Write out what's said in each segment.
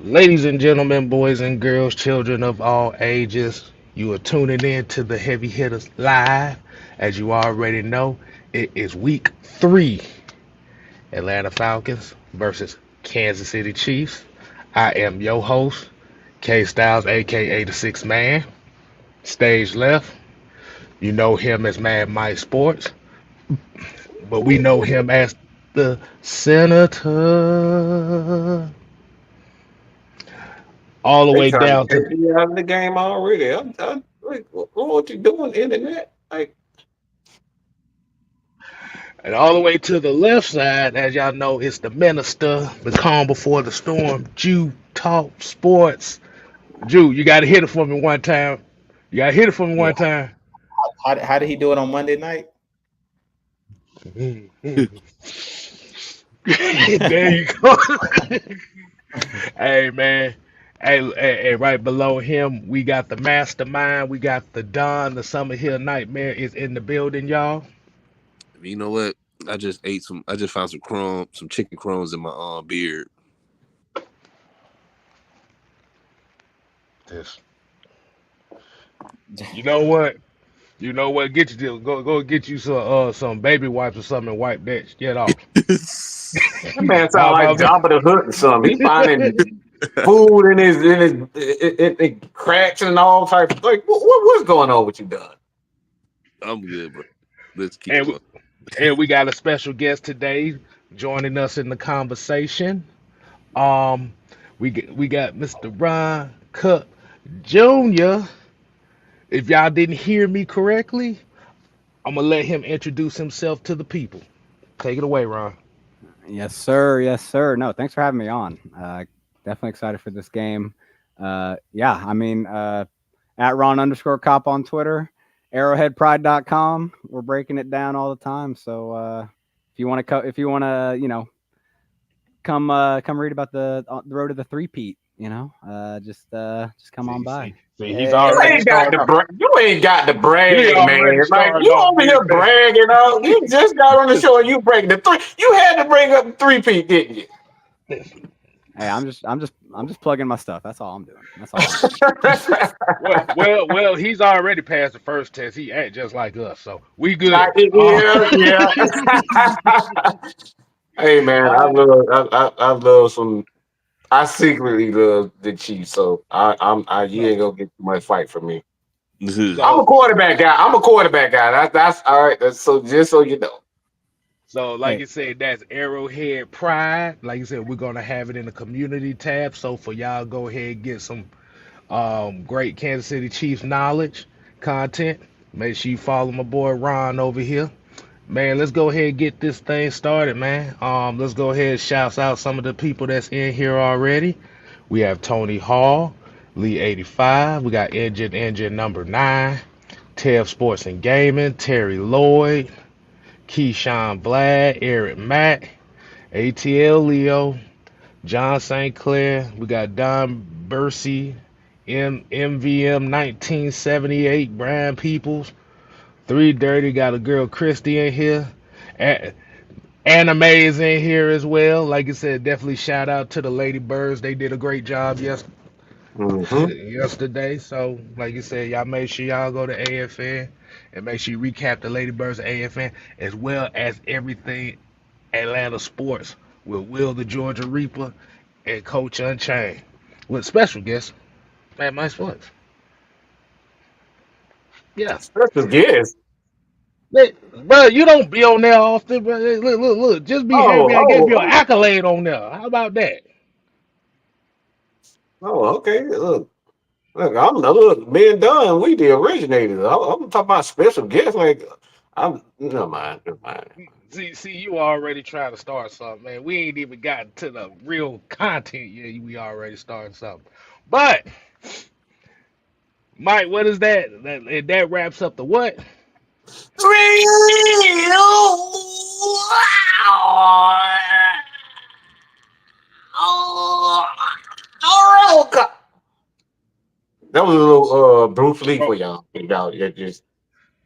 Ladies and gentlemen, boys and girls, children of all ages, you are tuning in to the Heavy Hitters Live. As you already know, it is week three. Atlanta Falcons versus Kansas City Chiefs. I am your host, K Styles, aka the Sixth Man. Stage left, you know him as Mad Mike Sports, but we know him as the Senator. All the They way trying to down take to me out of the game already. I'm like, what you doing, internet? Like, And all the way to the left side, as y'all know, it's the minister, the calm before the storm, Jew Talk Sports. Jew, you got to hit it for me one time. You got to hit it for me Yeah. one time. How did he do it on Monday night? There you go. Hey, man. Hey, right below him, we got the mastermind. We got the Don, the Summer Hill Nightmare is in the building, y'all. You know what? I just ate some. I just found some chicken crumbs in my beard. This. You know what? You know what? Get you go get you some baby wipes or something and wipe that shit off. that man How sound like about that? Jabba the Hutt or something. He finding food in his cracks and all types. Like, what's going on with you, Don? I'm good, bro. Let's keep And we, going. and we got a special guest today joining us in the conversation. Um, we got Mr. Ron Cup Jr. If y'all didn't hear me correctly, I'm gonna let him introduce himself to the people. Take it away, Ron. Yes, sir. Yes, sir. No, thanks for having me on. Definitely excited for this game. Yeah, I mean, at Ron underscore cop on Twitter, arrowheadpride.com. We're breaking it down all the time. So if you want to, if you want to, come read about the road to the three-peat. Just come on See, by. see, see, he's Hey, You already ain't got starting the off. you ain't got the He brag, man. already Like, starting you off over big here time. bragging out. You just got on the show and you breaking the three. You had to bring up the three-peat, didn't you? hey, I'm just plugging my stuff. That's all I'm doing. That's all I'm doing. Well, he's already passed the first test. He act just like us, so we Like, good. yeah, yeah. Hey man, Uh, I love some. I secretly love the Chiefs, so you so, ain't gonna get too much fight from me. I'm a so, quarterback guy. I'm a quarterback guy. That's all right. That's so just so you know. so, like Hey, you said, that's Arrowhead Pride. Like you said, we're gonna have it in the community tab. So for y'all, go ahead and get some great Kansas City Chiefs knowledge content. Make sure you follow my boy Ron over here. Man, let's go ahead and get this thing started, man. Let's go ahead and shout out some of the people that's in here already. We have Tony Hall, Lee 85. We got Engine number 9, Tev Sports and Gaming, Terry Lloyd, Keyshawn Vlad, Eric Mack, ATL Leo, John St. Clair. We got Don Bursey, MVM 1978, Brian Peoples, Three Dirty. Got a girl Christy in here. Anime is in here as well. Like I said, definitely shout out to the Lady Birds. They did a great job Mm-hmm. yesterday. So, like you said, y'all make sure y'all go to AFN and make sure you recap the Lady Birds at AFN as well as everything Atlanta sports with Will the Georgia Reaper and Coach Unchained with special guest at my sports. Yeah. Special guest. Bro, you don't be on there often, bro. Look. Just be happy I gave you an Oh, accolade on there. How about that? okay. Look, me and Don, we the originators. I'm talking about special guests. Like, I'm never mind, never mind. See, you already trying to start something, man. We ain't even gotten to the real content yet. We already starting something. But, Mike, what is that? That wraps up the what? That was a little Bruce Lee Bro, for y'all.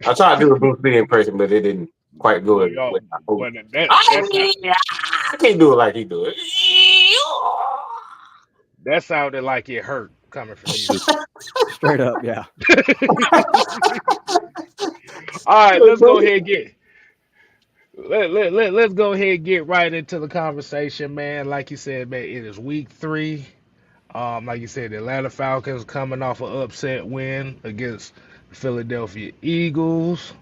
I tried to do a Bruce Lee impression, but it didn't quite go well, as y'all, well. I hope. well, that sound, I can't do it like he do it. That sounded like it hurt coming from you. Just Straight up, yeah. All right, let's go ahead and let's go ahead and get right into the conversation, man. Like you said, man, it is week 3. Like you said, the Atlanta Falcons coming off an upset win against the Philadelphia Eagles.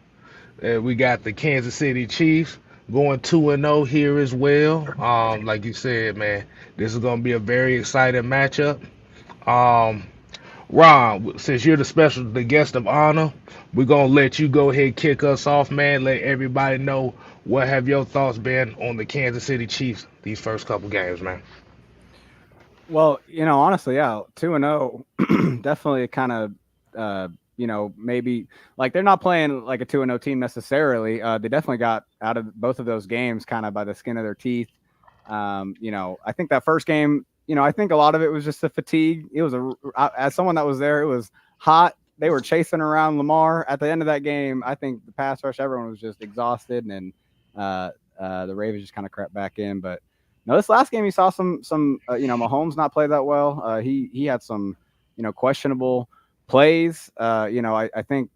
We got the Kansas City Chiefs going 2-0 here as well. Like you said, man, this is going to be a very exciting matchup. Um, Ron, since you're the guest of honor, we're gonna let you go ahead and kick us off, man. Let everybody know what have your thoughts been on the Kansas City Chiefs these first couple games, man. Well, honestly, yeah, 2-0, definitely kind of, maybe like they're not playing like a 2-0 team necessarily. They definitely got out of both of those games kind of by the skin of their teeth. I think that first game, I think a lot of it was just the fatigue. It was as someone that was there, it was hot. They were chasing around Lamar at the end of that game. I think the pass rush, everyone was just exhausted, and the Ravens just kind of crept back in. But no, this last game, you saw some Mahomes not play that well. He had some, questionable plays. I think,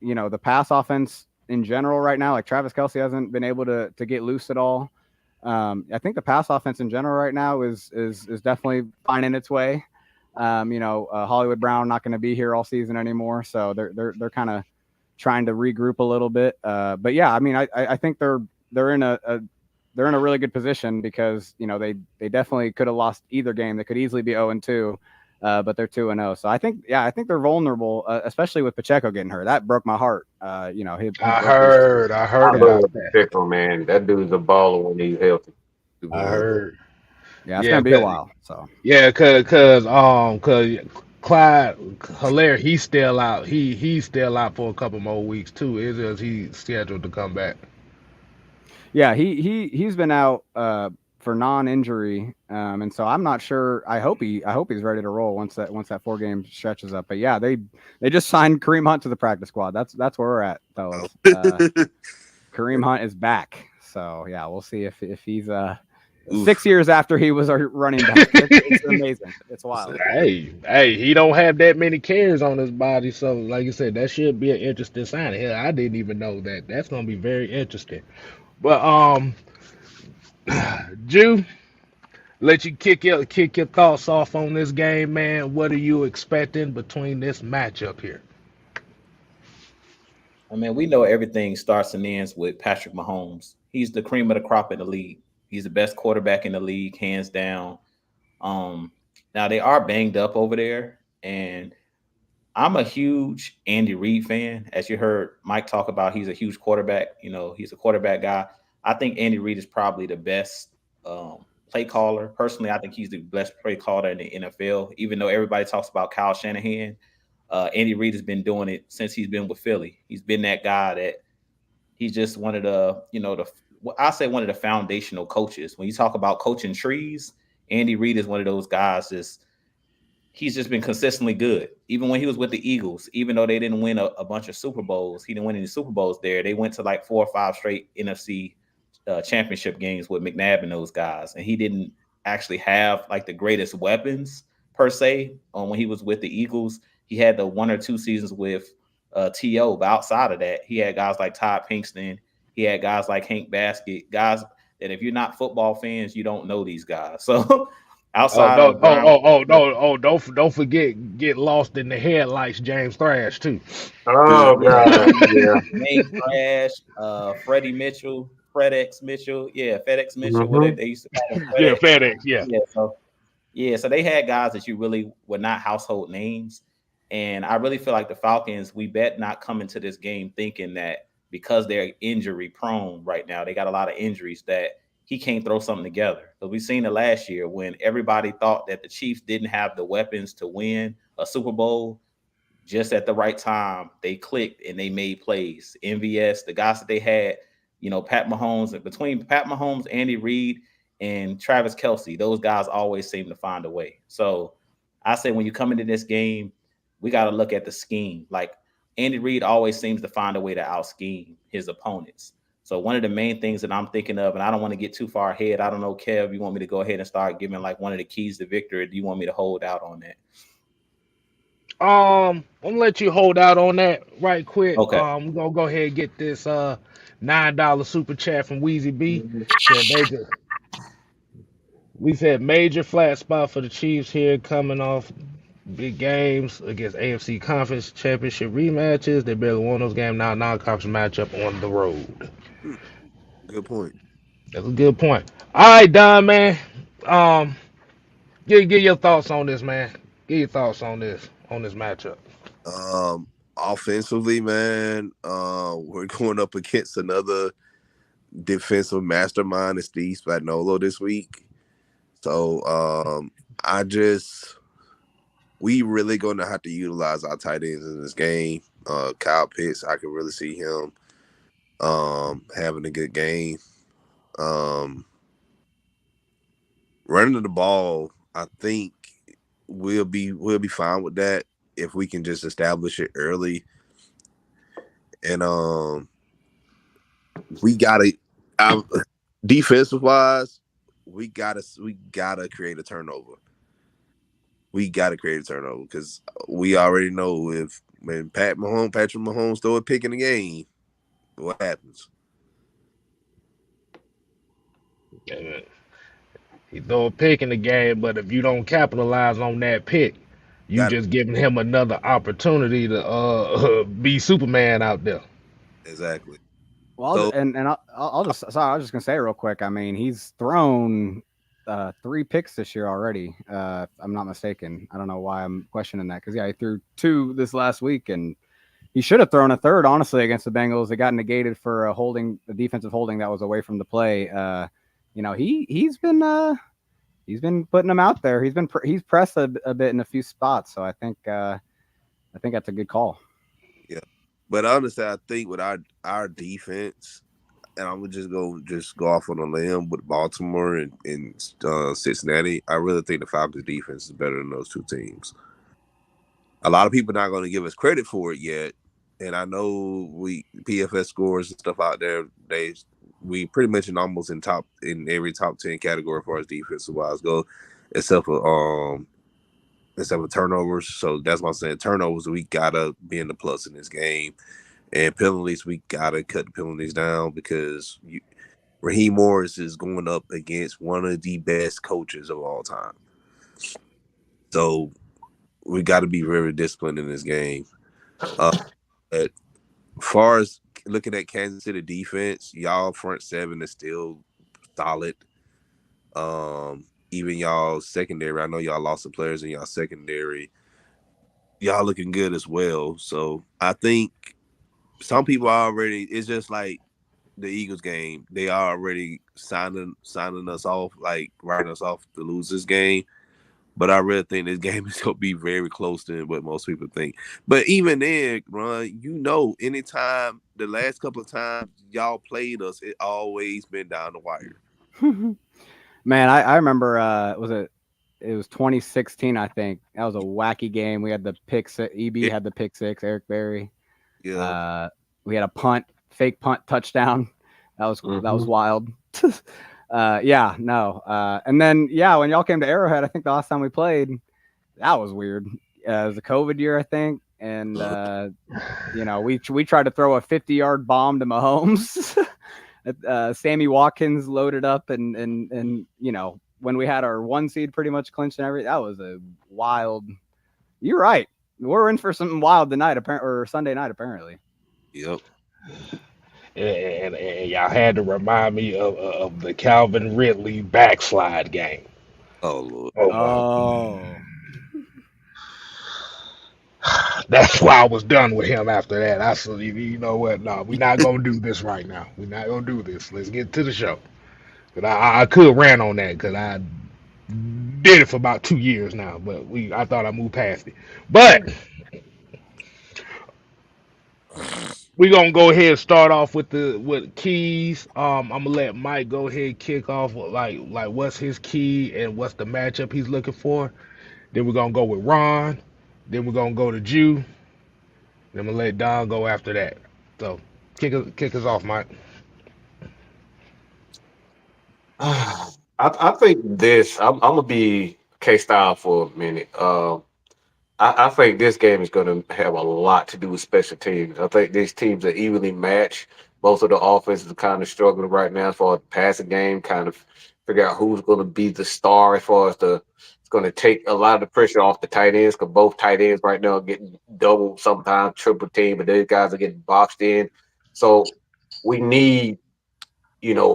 the pass offense in general right now, like Travis Kelce hasn't been able to get loose at all. I think the pass offense in general right now is definitely finding its way. Hollywood Brown not going to be here all season anymore, so they're kind of trying to regroup a little bit. But yeah, I mean, I think they're in a really good position because they definitely could have lost either game. They could easily be 0-2, but they're 2-0. So I think they're vulnerable, especially with Pacheco getting hurt. That broke my heart. He I broke his. heard I love about that. Pacheco, man. That dude's a baller when he's healthy. I heard. Yeah, it's Yeah, gonna be a while. So yeah, cause Clyde Hilaire, he's still out. He's still out for a couple more weeks too. Is as he's scheduled to come back. yeah, he's been out for non-injury, and so I'm not sure. I hope he's ready to roll once that 4-game stretch is up. But yeah, they just signed Kareem Hunt to the practice squad. That's where we're at, fellas. Kareem Hunt is back, so yeah, we'll see if he's 6 years after he was our running back. It's amazing. It's wild. Hey, he don't have that many carries on his body, so like you said, that should be an interesting sign. Hell, I didn't even know that. That's gonna be very interesting. But Jew, let you kick your thoughts off on this game, man. What are you expecting between this matchup here? I mean, we know everything starts and ends with Patrick Mahomes. He's the cream of the crop in the league. He's the best quarterback in the league, hands down. Now they are banged up over there, and I'm a huge Andy Reid fan. As you heard Mike talk about, he's a huge quarterback. He's a quarterback guy. I think Andy Reid is probably the best play caller. Personally, I think he's the best play caller in the NFL. Even though everybody talks about Kyle Shanahan, Andy Reid has been doing it since he's been with Philly. He's been that guy that he's just one of the, I say one of the foundational coaches. When you talk about coaching trees, Andy Reid is one of those guys. He's just been consistently good. Even when he was with the Eagles, even though they didn't win a bunch of Super Bowls, he didn't win any Super Bowls there. They went to like 4 or 5 straight NFC championship games with McNabb and those guys, and he didn't actually have like the greatest weapons per se. When he was with the Eagles, he had the 1 or 2 seasons with T.O., but outside of that, he had guys like Todd Pinkston. He had guys like Hank Baskett, guys that if you're not football fans, you don't know these guys. So outside of Brown, Don't forget, get lost in the headlights, James Thrash too. Oh God, yeah. Nate Crash, Freddie Mitchell, FedEx Mitchell, FedEx Mitchell, where Mm-hmm. they used to call him Yeah, FedEx. FedEx, yeah. So they had guys that you really were not household names. And I really feel like the Falcons, we bet not come into this game thinking that because they're injury prone right now, they got a lot of injuries, that he can't throw something together. Because we've seen it last year when everybody thought that the Chiefs didn't have the weapons to win a Super Bowl. Just at the right time, they clicked and they made plays. MVS, the guys that they had, Pat Mahomes, between Pat Mahomes, Andy Reid, and Travis Kelce, those guys always seem to find a way. So I say when you come into this game, we got to look at the scheme. Like Andy Reid always seems to find a way to out scheme his opponents. So one of the main things that I'm thinking of, and I don't want to get too far ahead. I don't know, Kev, you want me to go ahead and start giving like one of the keys to victory? Or do you want me to hold out on that? I'm gonna let you hold out on that right quick. Okay. We're gonna go ahead and get this $9 super chat from Wheezy B. Said major we said major flat spot for the Chiefs here coming off big games against AFC Conference Championship rematches. They barely won those games. Now non-conference matchup on the road. Hmm, good point. That's a good point. All right, Don, man. Um, give your thoughts on this, man. Give your thoughts on this matchup. Offensively, man, we're going up against another defensive mastermind, is Steve Spagnuolo this week. So I just we really gonna have to utilize our tight ends in this game. Kyle Pitts, I can really see him having a good game. Um, running the ball, I think we'll be fine with that if we can just establish it early. And we gotta defensive wise, we gotta create a turnover. We gotta create a turnover because we already know if when Patrick Mahomes throw a pick in the game, what happens? And he throw a pick in the game, but if you don't capitalize on that pick, you Got it. just giving him another opportunity to be Superman out there. Exactly. Well, So I'll just sorry, I was just gonna say real quick. I mean, he's thrown 3 picks this year already. If I'm not mistaken. I don't know why I'm questioning that because yeah, he threw 2 this last week, and he should have thrown a third honestly against the Bengals. It got negated for a defensive holding that was away from the play. He's been putting them out there. He's pressed a bit in a few spots, so I think that's a good call. yeah, but honestly, I think with our defense, and I'm gonna just go off on a limb with Baltimore and Cincinnati. I really think the Falcons defense is better than those two teams. A lot of people are not going to give us credit for it yet, and I know we PFS scores and stuff out there. We pretty much almost in every top 10 category as far as defensive wise go, except for turnovers. So that's why I'm saying turnovers. We gotta be in the plus in this game, and penalties we gotta cut the penalties down because Raheem Morris is going up against one of the best coaches of all time. So we got to be very disciplined in this game. As far as looking at Kansas City defense, y'all front seven is still solid. Even y'all secondary, I know y'all lost some players in y'all secondary. Y'all looking good as well. So I think some people are already. It's just like the Eagles game. They are already signing us off, like writing us off to lose this game. But I really think this game is going to be very close to what most people think. But even then, Ron, anytime the last couple of times y'all played us, it always been down the wire. Man, I remember it was 2016, I think. That was a wacky game. We had the pick six, EB had the pick six, Eric Berry. Yeah. We had a fake punt touchdown. That was wild. And then when y'all came to Arrowhead, I think the last time we played, that was weird. It was a COVID year, I think, and we tried to throw a 50-yard bomb to Mahomes. Sammy Watkins loaded up, and when we had our 1 seed pretty much clinched and everything, that was a wild. You're right. We're in for something wild tonight, or Sunday night, apparently. Yep. And y'all had to remind me of the Calvin Ridley backslide game. Oh Lord. Oh. That's why I was done with him after that. I said, you know what? No, we're not gonna do this right now. We're not gonna do this. Let's get to the show. But I could rant on that because I did it for about 2 years now. But I thought I moved past it. But we're gonna go ahead and start off with keys. I'm gonna let Mike go ahead and kick off with like what's his key and what's the matchup he's looking for. Then we're gonna go with Ron. Then we're gonna go to Jew. Then I'm gonna let Don go after that. So kick us off, Mike. I think this. I'm gonna be K style for a minute. I think this game is going to have a lot to do with special teams. I think these teams are evenly matched. Both of the offenses are kind of struggling right now as far as the passing game, kind of figure out who's going to be the star as far as it's going to take a lot of the pressure off the tight ends because both tight ends right now are getting double, sometimes triple team, but these guys are getting boxed in. So we need,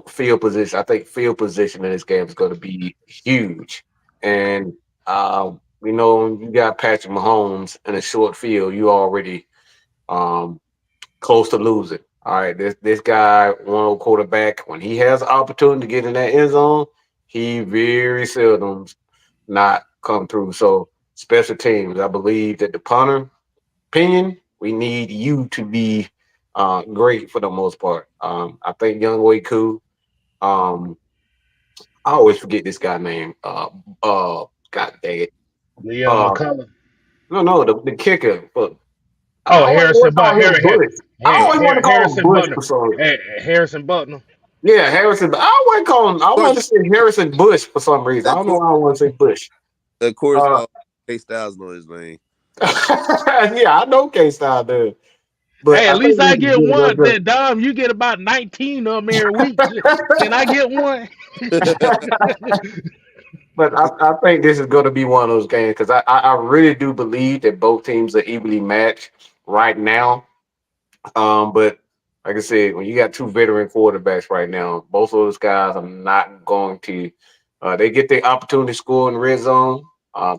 field position. I think field position in this game is going to be huge. And you got Patrick Mahomes in a short field, you already um close to losing. All right, this guy, one old quarterback, when he has an opportunity to get in that end zone, he very seldom not come through. So special teams, I believe that the punter opinion, we need you to be great for the most part. I think Young Way Cool. Um, I always forget this guy name. God dang it. Leon Uh, McCullough. no, the kicker. But I Oh, always want Harrison to call him Bush. I always want to call him Harrison Bush Butler. for some. Harrison Butler. Yeah, Harrison. But I always call him. I want to course, say Harrison Bush for some reason. I of don't know course, why I want to say Bush. of course, Uh, K Styles know his name. yeah, I know K Style does, but Hey, I at think least this I is get good. one. That Dom, you get about 19 of them every week. Can I get one? But I think this is going to be one of those games because I really do believe that both teams are evenly matched right now. But like I said, when you got two veteran quarterbacks right now, both of those guys are not going to. They get the opportunity to score in the red zone.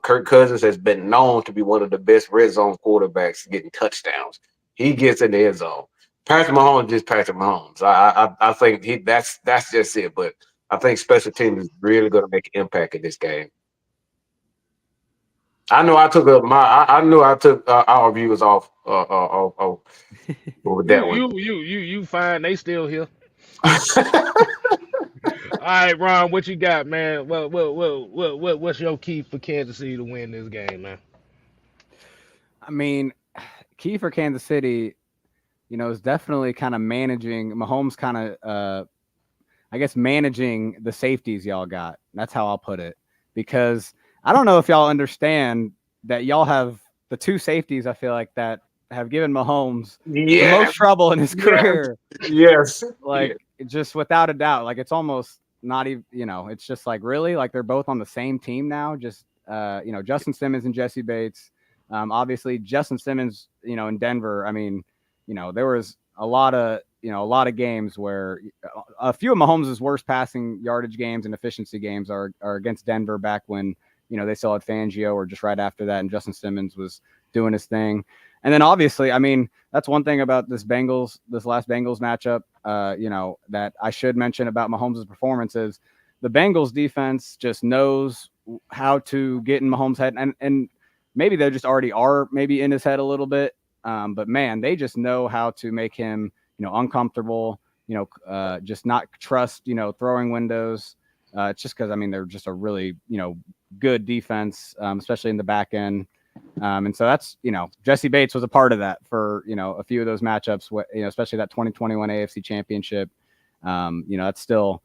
Kirk Cousins has been known to be one of the best red zone quarterbacks getting touchdowns. He gets in the end zone. Patrick Mahomes is just Patrick Mahomes. I think that's just it. But I think special teams is really going to make an impact in this game. I know I took I knew I took our viewers off with You that one. you you you you fine. They still here. All right, Ron, what you got, man? What's your key for Kansas City to win this game, man? I mean, key for Kansas City, is definitely kind of managing Mahomes, kind of, I guess, managing the safeties y'all got. That's how I'll put it. Because I don't know if y'all understand that y'all have the two safeties, I feel like, that have given Mahomes the Yeah, most trouble in his yes, career. yes, yeah. Like, just without a doubt. Like, it's almost not even, it's just like, really? Like, they're both on the same team now. Just, Justin Simmons and Jesse Bates. Obviously, Justin Simmons, in Denver, I mean, there was a lot of games where a few of Mahomes' worst passing yardage games and efficiency games are against Denver back when, they still had Fangio, or just right after that, and Justin Simmons was doing his thing. And then obviously, I mean, that's one thing about this last Bengals matchup, that I should mention about Mahomes' performance is the Bengals defense just knows how to get in Mahomes' head, and maybe they just already are maybe in his head a little bit. But man, they just know how to make him, uncomfortable, just not trust, throwing windows. It's just because, I mean, they're just a really, good defense, especially in the back end. And so that's, Jesse Bates was a part of that for, a few of those matchups, especially that 2021 AFC Championship. That's still,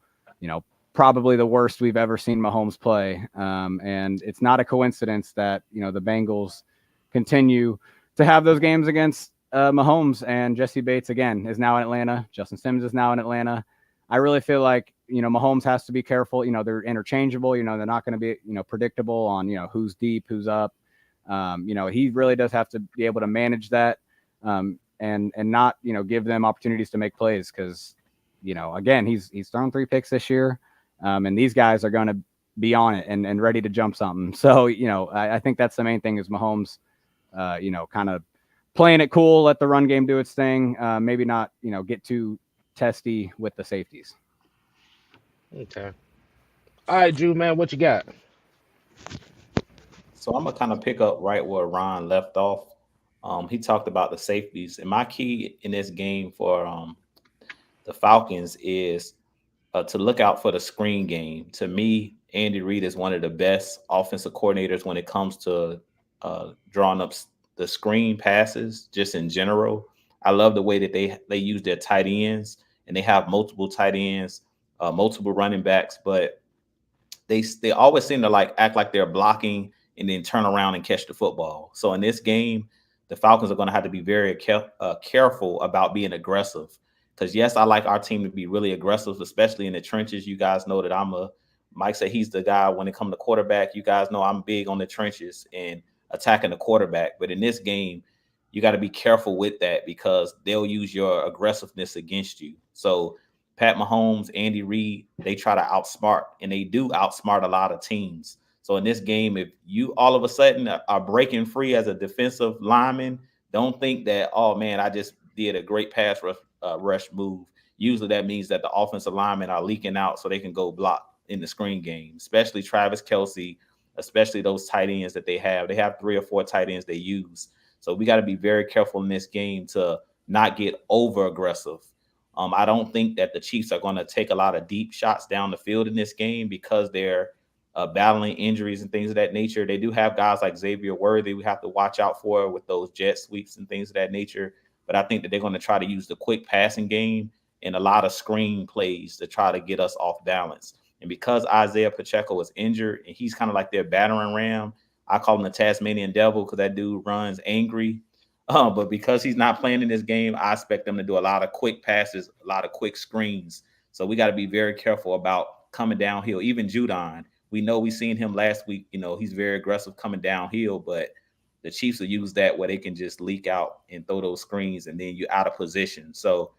probably the worst we've ever seen Mahomes play. And it's not a coincidence that, the Bengals continue to have those games against Mahomes, and Jesse Bates, again, is now in Atlanta. Justin Simmons is now in Atlanta. I really feel like, Mahomes has to be careful. They're interchangeable. They're not going to be, predictable on, who's deep, who's up. He really does have to be able to manage that, and not, give them opportunities to make plays because, again, he's thrown 3 picks this year, and these guys are going to be on it and ready to jump something. So, I think that's the main thing is Mahomes, kind of playing it cool, let the run game do its thing, maybe not, get too testy with the safeties. Okay. All right, Drew, man, what you got? So I'm gonna kind of pick up right where Ron left off. He talked about the safeties, and my key in this game for the Falcons is to look out for the screen game. To me, Andy Reid is one of the best offensive coordinators when it comes to drawing up the screen passes, just in general. I love the way that they use their tight ends, and they have multiple tight ends multiple running backs, but they always seem to like act like they're blocking and then turn around and catch the football. So in this game, the Falcons are going to have to be very careful about being aggressive. Because yes, I like our team to be really aggressive, especially in the trenches. You guys know that Mike said he's the guy when it comes to quarterback. You guys know I'm big on the trenches and attacking the quarterback. But in this game, you got to be careful with that because they'll use your aggressiveness against you. So Pat Mahomes, Andy Reid, they try to outsmart, and they do outsmart a lot of teams. So in this game, if you all of a sudden are breaking free as a defensive lineman, don't think that, oh man, I just did a great pass rush move. Usually that means that the offensive linemen are leaking out so they can go block in the screen game, especially Travis Kelce, especially those tight ends that they have. They have 3 or 4 tight ends they use. So we got to be very careful in this game to not get over aggressive. I don't think that the Chiefs are going to take a lot of deep shots down the field in this game because they're battling injuries and things of that nature. They do have guys like Xavier Worthy we have to watch out for with those jet sweeps and things of that nature. But I think that they're going to try to use the quick passing game and a lot of screen plays to try to get us off balance. And because Isaiah Pacheco is injured and he's kind of like their battering ram, I call him the Tasmanian devil because that dude runs angry. But because he's not playing in this game, I expect them to do a lot of quick passes, a lot of quick screens. So we got to be very careful about coming downhill. Even Judon, we know we seen him last week. You know, he's very aggressive coming downhill, but the Chiefs will use that where they can just leak out and throw those screens, and then you're out of position. So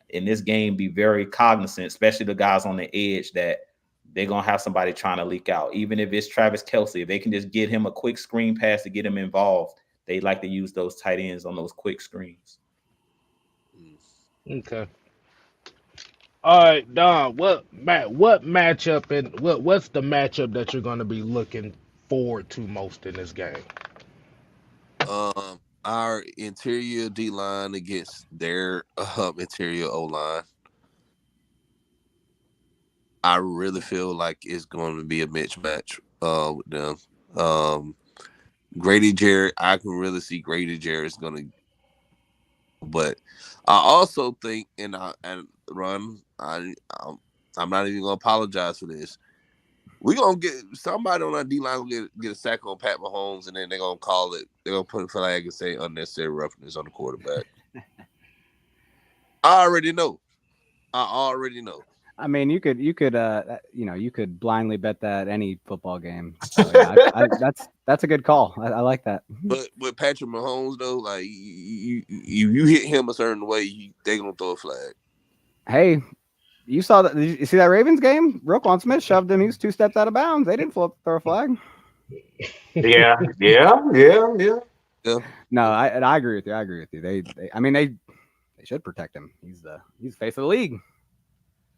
in this game, be very cognizant, especially the guys on the edge, that they're going to have somebody trying to leak out. Even if it's Travis Kelce, if they can just get him a quick screen pass to get him involved, they like to use those tight ends on those quick screens. Okay. All right, Don. What matchup and what's the matchup that you're going to be looking forward to most in this game? Our interior D line against their interior O line. I really feel like it's going to be a mismatch with them. Grady Jarrett, I can really see Grady Jarrett's going to, but I also think, and Ron, I'm not even going to apologize for this. We're going to get somebody on our D-line get a sack on Pat Mahomes, and then they're going to call it, they're going to put a flag and say unnecessary roughness on the quarterback. I already know. I mean, you could blindly bet that any football game. So, yeah, that's a good call. I like that. But with Patrick Mahomes, though, like you hit him a certain way, they're gonna throw a flag. Hey, you saw that? Did you see that Ravens game? Roquan Smith shoved him. He was 2 steps out of bounds. They didn't throw a flag. Yeah. No, I agree with you. They should protect him. He's the face of the league.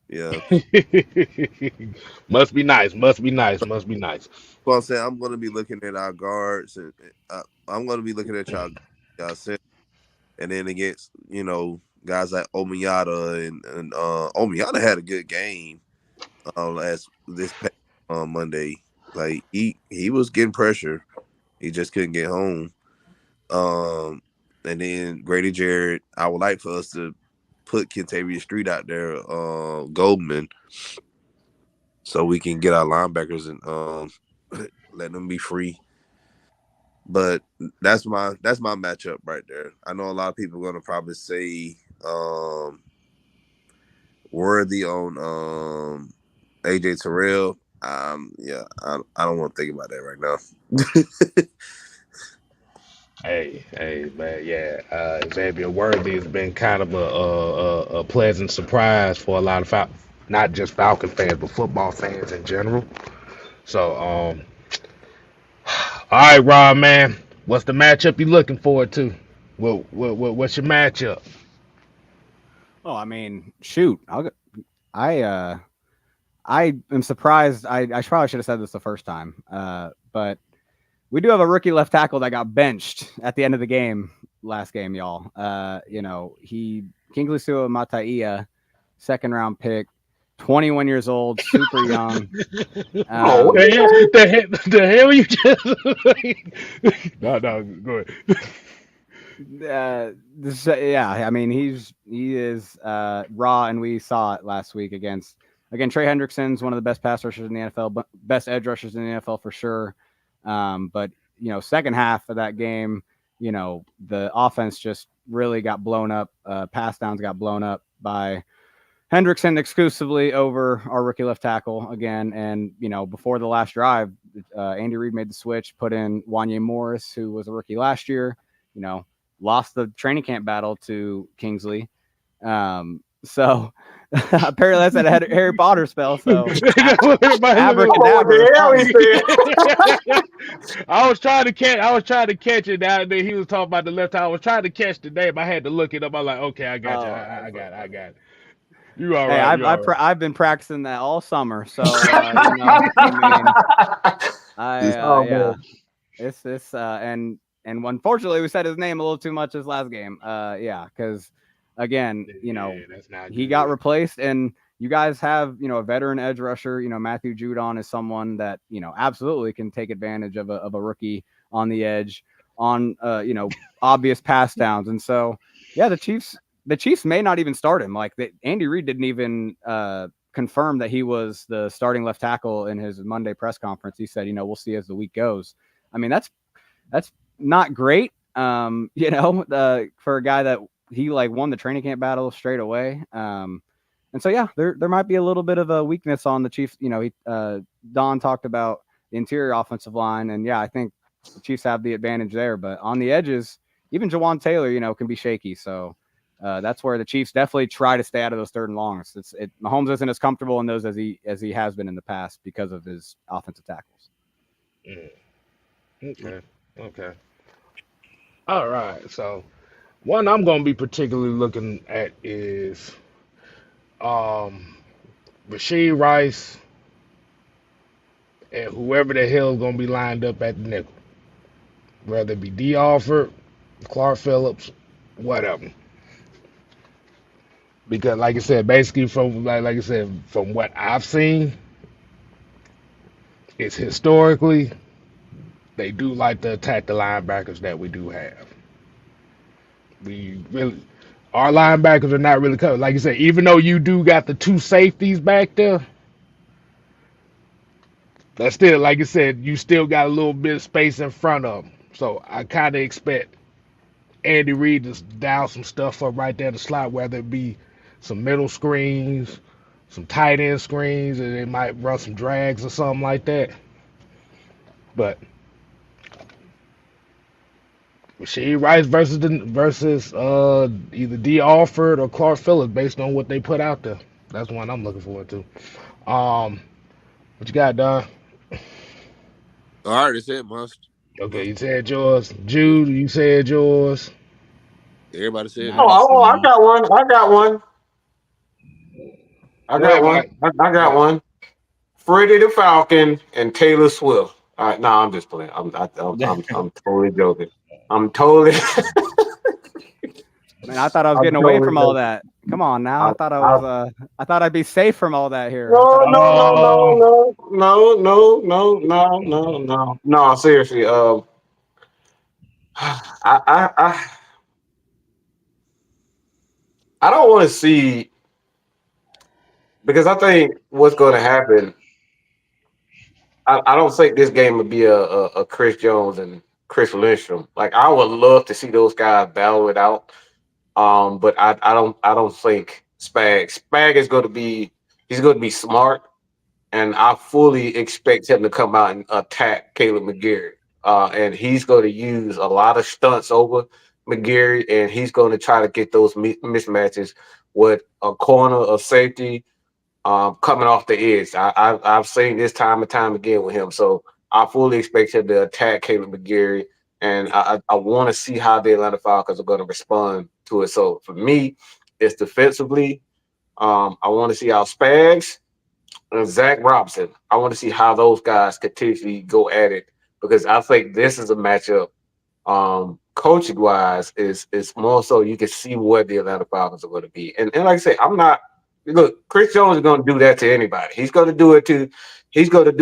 Yeah. Must be nice. Well, I'm saying I'm going to be looking at our guards, and I'm going to be looking at y'all center, and then against guys like Omiyata and Omiyata had a good game this past Monday. Like he was getting pressure, he just couldn't get home. And then Grady Jarrett, I would like for us to put Kentavious Street out there, Goldman, so we can get our linebackers and let them be free. But that's my matchup right there. I know a lot of people are gonna probably say Worthy on AJ Terrell. Yeah, I don't want to think about that right now. Hey, man, yeah. Xavier Worthy has been kind of a pleasant surprise for a lot of not just Falcon fans, but football fans in general. So, all right, Rob, man, what's the matchup you looking forward to? What's your matchup? Oh, I mean, shoot, I am surprised. I probably should have said this the first time, but we do have a rookie left tackle that got benched at the end of the game last game, y'all. Kingsley Suamataia, 2nd round pick, 21 years old, super young. The hell you just No, go ahead. I mean, he is raw, and we saw it last week against again, Trey Hendrickson's one of the best pass rushers in the NFL, but best edge rushers in the NFL for sure. But second half of that game, the offense just really got blown up. Pass downs got blown up by Hendrickson exclusively over our rookie left tackle again. And, before the last drive, Andy Reid made the switch, put in Wanye Morris, who was a rookie last year, lost the training camp battle to Kingsley. So apparently that's a Harry Potter spell. So abracadabra. I was trying to catch it now. And then he was talking about the left eye. I was trying to catch the name. I had to look it up. I'm like, okay, I got you. I got it. You all right? Hey, I've been practicing that all summer. So it's and unfortunately we said his name a little too much this last game. Because again, he got replaced, and you guys have a veteran edge rusher. Matthew Judon is someone that absolutely can take advantage of a rookie on the edge on obvious pass downs, and so the Chiefs may not even start him. Like Andy Reid didn't even confirm that he was the starting left tackle in his Monday press conference. He said, we'll see as the week goes. I mean, that's not great, for a guy that he won the training camp battle straight away. And so, there might be a little bit of a weakness on the Chiefs. Don talked about the interior offensive line, and I think the Chiefs have the advantage there. But on the edges, even Jawan Taylor, can be shaky. So that's where the Chiefs definitely try to stay out of those third and longs. Mahomes isn't as comfortable in those as he has been in the past because of his offensive tackles. Okay. All right. So one I'm going to be particularly looking at is Rasheed Rice and whoever the hell is going to be lined up at the nickel, whether it be D. Alford, Clark Phillips, whatever. Because, like I said, basically from from what I've seen, it's historically they do like to attack the linebackers that we do have. Our linebackers are not really covered. Like you said, even though you do got the two safeties back there, that's still, like you said, you still got a little bit of space in front of them. So I kind of expect Andy Reid to dial some stuff up right there in the slot, whether it be some middle screens, some tight end screens, and they might run some drags or something like that. But Rasheed Rice versus either D. Alford or Clark Phillips, based on what they put out there. That's one I'm looking forward to. What you got, Don? All right, that's it, Must. Okay, you said yours. Jude, you said yours. Everybody said it. I got one. I got one. Freddie the Falcon and Taylor Swift. All right, I'm just playing. I'm totally joking. I'm totally. Man, I thought I was getting away from all that. Come on now. I thought I'd be safe from all that here. No. Seriously. I don't want to see, because I think what's going to happen. I don't think this game would be a Chris Jones and Chris Lindstrom. Like, I would love to see those guys battle it out. But I don't think Spag is going to be, he's going to be smart, and I fully expect him to come out and attack Caleb McGarry. And he's going to use a lot of stunts over McGarry, and he's going to try to get those mismatches with a corner, a safety, coming off the edge. I've seen this time and time again with him. So I fully expect him to attack Caleb McGarry, and I want to see how the Atlanta Falcons are going to respond to it. So for me, it's defensively. I want to see how Spags and Zach Robinson, I want to see how those guys continually go at it, because I think this is a matchup, coaching wise, is more so you can see where the Atlanta Falcons are going to be. And like I say, look, Chris Jones is going to do that to anybody. He's going to do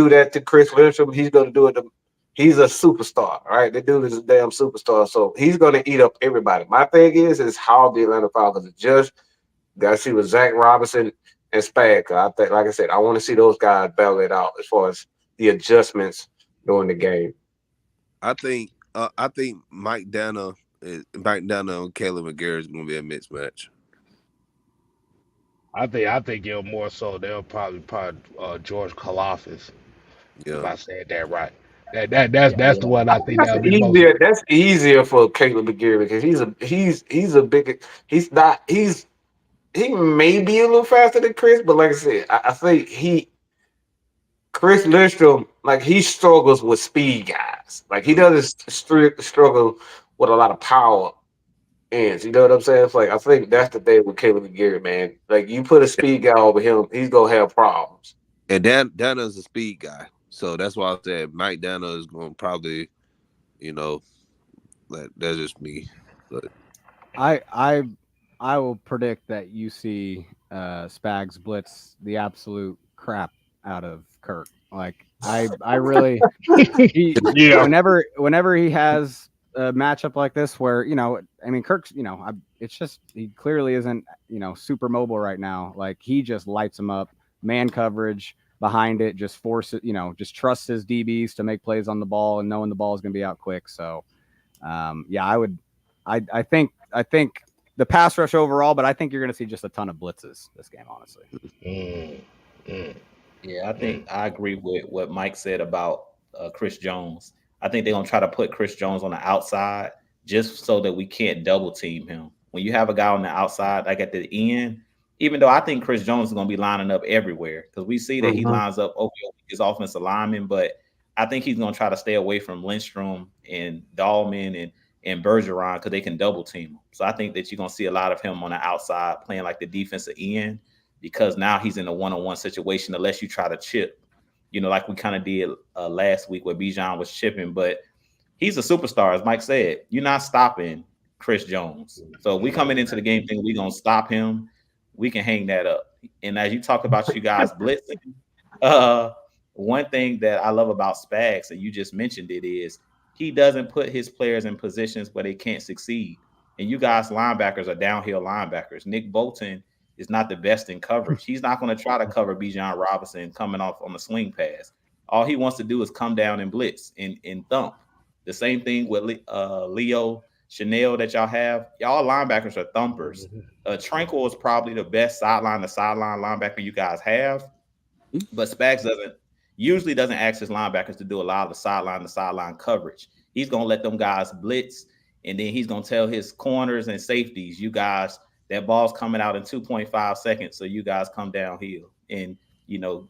that to Chris Lindstrom. He's going to do it to, he's a superstar, right? The dude is a damn superstar. So he's going to eat up everybody. My thing is how the Atlanta Falcons adjust. Got to see with Zach Robinson and Spag. I think, like I said, I want to see those guys battle it out as far as the adjustments during the game. I think Mike Dana and Caleb McGarrett is going to be a mismatch. I think it'll more so they'll probably George Kalafis, if Yeah, I said that right. That's the one I think That's that'll be most. easier. That's easier for Caleb McGarry because he's a big. He's not. He may be a little faster than Chris, but like I said, I think Chris Lindstrom, like he struggles with speed guys. Like he doesn't struggle with a lot of power ends. You know what I'm saying? It's like I think that's the thing with Caleb McGarry, man. Like you put a speed guy over him, he's gonna have problems. and Dana's a speed guy, so that's why I said Mike Dana is going to probably, you know, that's just me. But I will predict that you see Spags blitz the absolute crap out of Kirk. Like I really he Yeah. whenever he has a matchup like this where I mean Kirk's it's just he clearly isn't super mobile right now. Like he just lights him up, man coverage behind it, just force it, just trusts his DBs to make plays on the ball and knowing the ball is going to be out quick. So yeah, I think the pass rush overall, but I think you're going to see just a ton of blitzes this game, honestly. Mm, mm, Yeah, I mm. think I agree with what Mike said about Chris Jones. I think they're gonna try to put Chris Jones on the outside just so that we can't double team him. When you have a guy on the outside, like at the end, even though I think Chris Jones is gonna be lining up everywhere because we see that he Mhm. lines up over his offensive lineman, but I think he's gonna try to stay away from Lindstrom and Dahlman and Bergeron because they can double team him. So I think that you're gonna see a lot of him on the outside playing like the defensive end because now he's in a one-on-one situation unless you try to chip, like we kind of did last week where Bijan was chipping. But he's a superstar, as Mike said. You're not stopping Chris Jones. So we coming into the game thinking we're going to stop him. We can hang that up. And as you talk about you guys blitzing, uh, one thing that I love about Spags, and you just mentioned it, is he doesn't put his players in positions where they can't succeed. And you guys linebackers are downhill linebackers. Nick Bolton is not the best in coverage. He's not going to try to cover Bijan Robinson coming off on the swing pass. All he wants to do is come down and blitz and thump. The same thing with Leo Chanel that y'all have. Y'all linebackers are thumpers. Tranquil is probably the best sideline to sideline linebacker you guys have, but Spags doesn't ask his linebackers to do a lot of the sideline to sideline coverage. He's gonna let them guys blitz, and then he's gonna tell his corners and safeties, you guys, that ball's coming out in 2.5 seconds, so you guys come downhill and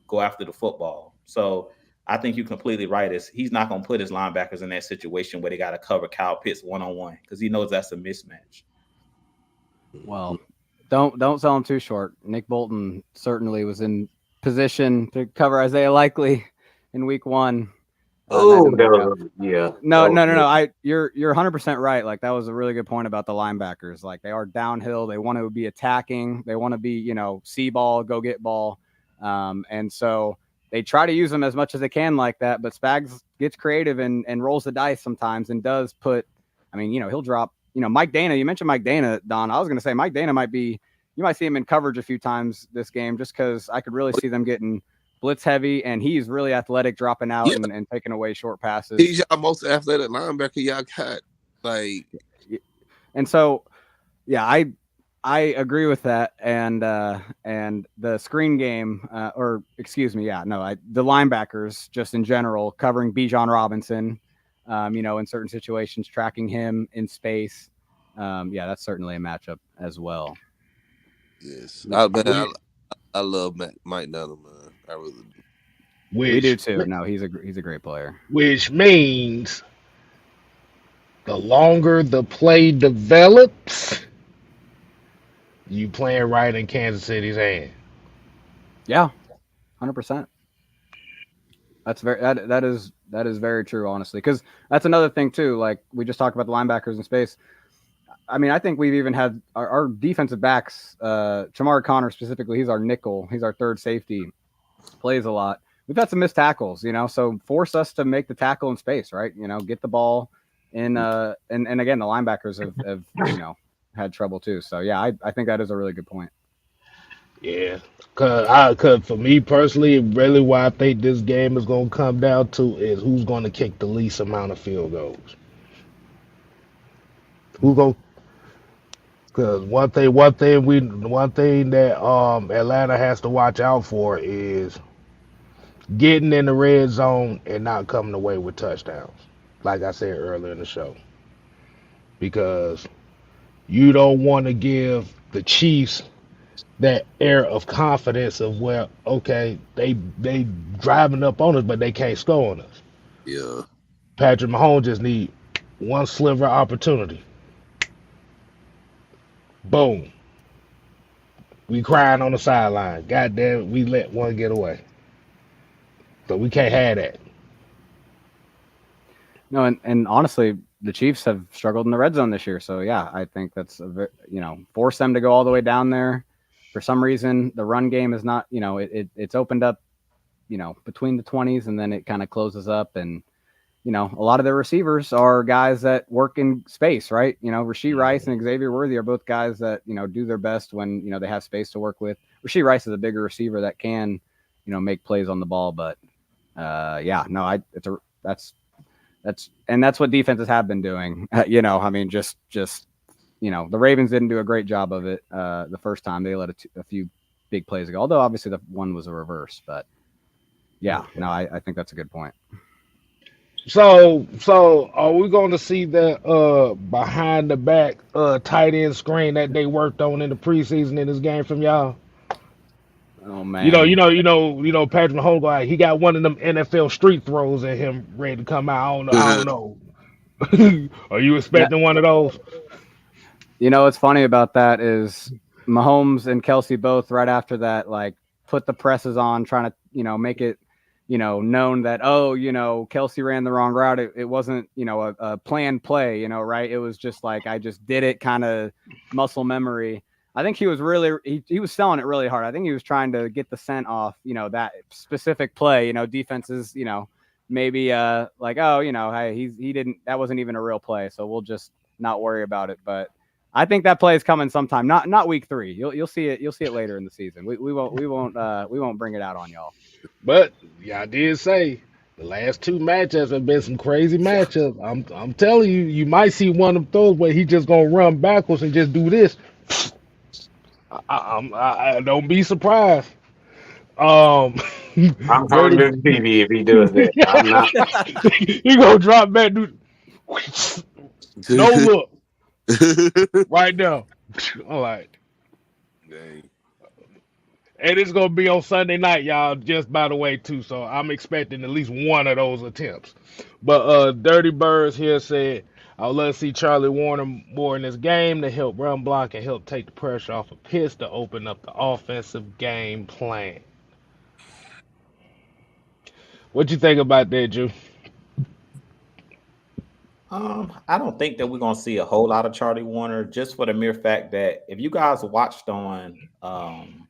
go after the football. So I think you're completely right. He's not gonna put his linebackers in that situation where they got to cover Kyle Pitts one-on-one because he knows that's a mismatch. Well, don't sell him too short. Nick Bolton certainly was in position to cover Isaiah Likely in week 1. Oh, yeah. No. You're 100% right. Like that was a really good point about the linebackers. Like they are downhill. They want to be attacking. They want to be, see ball, go get ball. And so they try to use them as much as they can like that. But Spags gets creative and rolls the dice sometimes and does put. I mean, he'll drop. Mike Dana. You mentioned Mike Dana, Don. I was going to say Mike Dana you might see him in coverage a few times this game, just because I could really see them getting blitz heavy, and he's really athletic, dropping out and taking away short passes. He's y'all most athletic linebacker y'all got. Like, and so, yeah, I agree with that. And the screen game, the linebackers just in general covering Bijan Robinson, in certain situations, tracking him in space. Yeah, that's certainly a matchup as well. yes, I love Mike Dunham, man. I really do. We do too. No, he's a great player. Which means the longer the play develops, you playing right in Kansas City's hand. Yeah, 100%. That's that is very true, honestly, because that's another thing too. Like we just talked about the linebackers in space. I mean, I think we've even had our defensive backs, Shamar Connor specifically. He's our nickel. He's our third safety. Plays a lot. We've had some missed tackles, so force us to make the tackle in space, right? Get the ball in. And again, the linebackers have had trouble too. So yeah, I think that is a really good point. Yeah, cause for me personally, really, what I think this game is gonna come down to is who's gonna kick the least amount of field goals. Who go? Cause one thing that Atlanta has to watch out for is getting in the red zone and not coming away with touchdowns. Like I said earlier in the show, because you don't want to give the Chiefs that air of confidence of where okay they driving up on us but they can't score on us. Yeah. Patrick Mahomes just need one sliver of opportunity. Boom. We crying on the sideline. God damn it, we let one get away. So we can't have that. No, and honestly, the Chiefs have struggled in the red zone this year. So yeah, I think that's force them to go all the way down there. For some reason, the run game is not, it's opened up, between the 20s, and then it kind of closes up. And a lot of their receivers are guys that work in space, right? Rashee Rice and Xavier Worthy are both guys that do their best when they have space to work with. Rashee Rice is a bigger receiver that can make plays on the ball, but yeah, no, that's what defenses have been doing. I mean, just the Ravens didn't do a great job of it the first time. They let a few big plays go, although obviously the one was a reverse. But yeah, no, I think that's a good point. So are we going to see that behind the back tight end screen that they worked on in the preseason in this game from y'all? Oh man, Patrick Mahomes, he got one of them NFL street throws at him ready to come out. I don't know. Are you yeah, expecting one of those? what's funny about that is Mahomes and Kelsey both right after that, like, put the presses on, trying to make it known that Kelsey ran the wrong route. It wasn't a planned play, right? It was just like I just did it, kind of muscle memory. I think he was really he was selling it really hard. I think he was trying to get the scent off that specific play. Defenses maybe like, oh, hey, he didn't, that wasn't even a real play, so we'll just not worry about it. But I think that play is coming sometime, not week 3. You'll see it later in the season. We won't bring it out on y'all. But y'all did say the last 2 matchups have been some crazy matchups. I'm telling you, you might see one of those where he just gonna run backwards and just do this. I don't be surprised. Um, I'm turning Dirty, this TV if he does that. I'm not. he gonna drop back, dude. No look right now. I'm like, Dang. and it's gonna be on Sunday night, y'all. Just by the way, too. So I'm expecting at least one of those attempts. But Dirty Birds here said, I would love to see Charlie Warner more in this game to help run block and help take the pressure off of Pitts to open up the offensive game plan. What you think about that, Drew? I don't think that we're gonna see a whole lot of Charlie Warner, just for the mere fact that if you guys watched on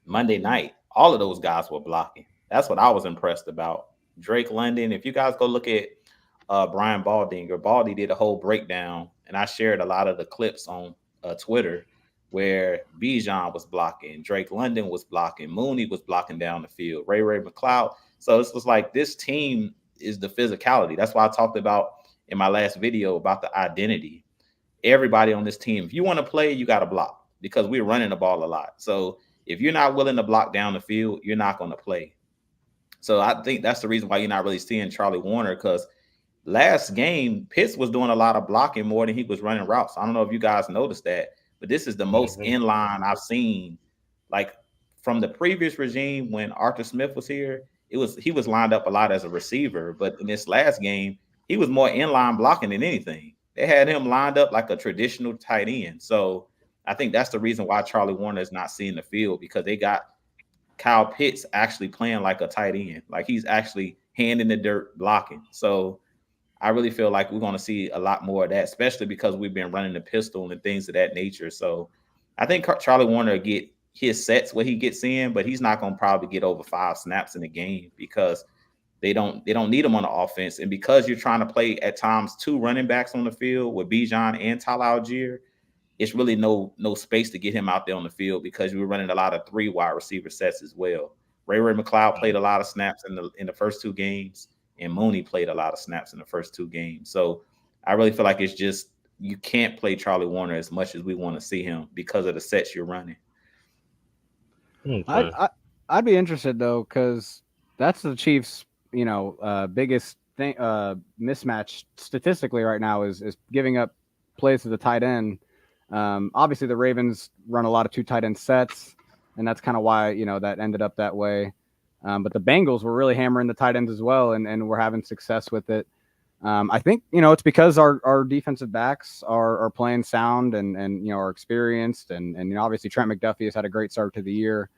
Monday night, all of those guys were blocking. That's what I was impressed about. Drake London. If you guys go look at Brian Baldinger, Baldy did a whole breakdown, and I shared a lot of the clips on Twitter where Bijan was blocking, Drake London was blocking, Mooney was blocking down the field, Ray McLeod. So this was like, this team is the physicality. That's why I talked about in my last video about the identity. Everybody on this team, if you want to play, you got to block, because we're running the ball a lot. So if you're not willing to block down the field, you're not going to play. So I think that's the reason why you're not really seeing Charlie Warner, because last game, Pitts was doing a lot of blocking more than he was running routes. I don't know if you guys noticed that, but this is the most inline I've seen. Like, from the previous regime when Arthur Smith was here, he was lined up a lot as a receiver, but in this last game, he was more inline blocking than anything. They had him lined up like a traditional tight end. So I think that's the reason why Charlie Warner is not seeing the field, because they got Kyle Pitts actually playing like a tight end. Like, he's actually hand in the dirt blocking. So I really feel like we're going to see a lot more of that, especially because we've been running the pistol and things of that nature. So I think Charlie Warner get his sets where he gets in, but he's not going to probably get over 5 snaps in a game, because they don't need him on the offense. And because you're trying to play at times 2 running backs on the field with Bijan and Tyler Algier, it's really no space to get him out there on the field because we were running a lot of 3 wide receiver sets as well. Ray McLeod played a lot of snaps in the first 2 games, and Mooney played a lot of snaps in the first 2 games. So I really feel like it's just you can't play Charlie Warner as much as we want to see him because of the sets you're running. Okay. I'd be interested though, because that's the Chiefs, biggest thing mismatch statistically right now is giving up plays to the tight end. Obviously, the Ravens run a lot of 2 tight end sets, and that's kind of why that ended up that way. But the Bengals were really hammering the tight ends as well, and we're having success with it. I think it's because our defensive backs are playing sound and are experienced, and obviously Trent McDuffie has had a great start to the year.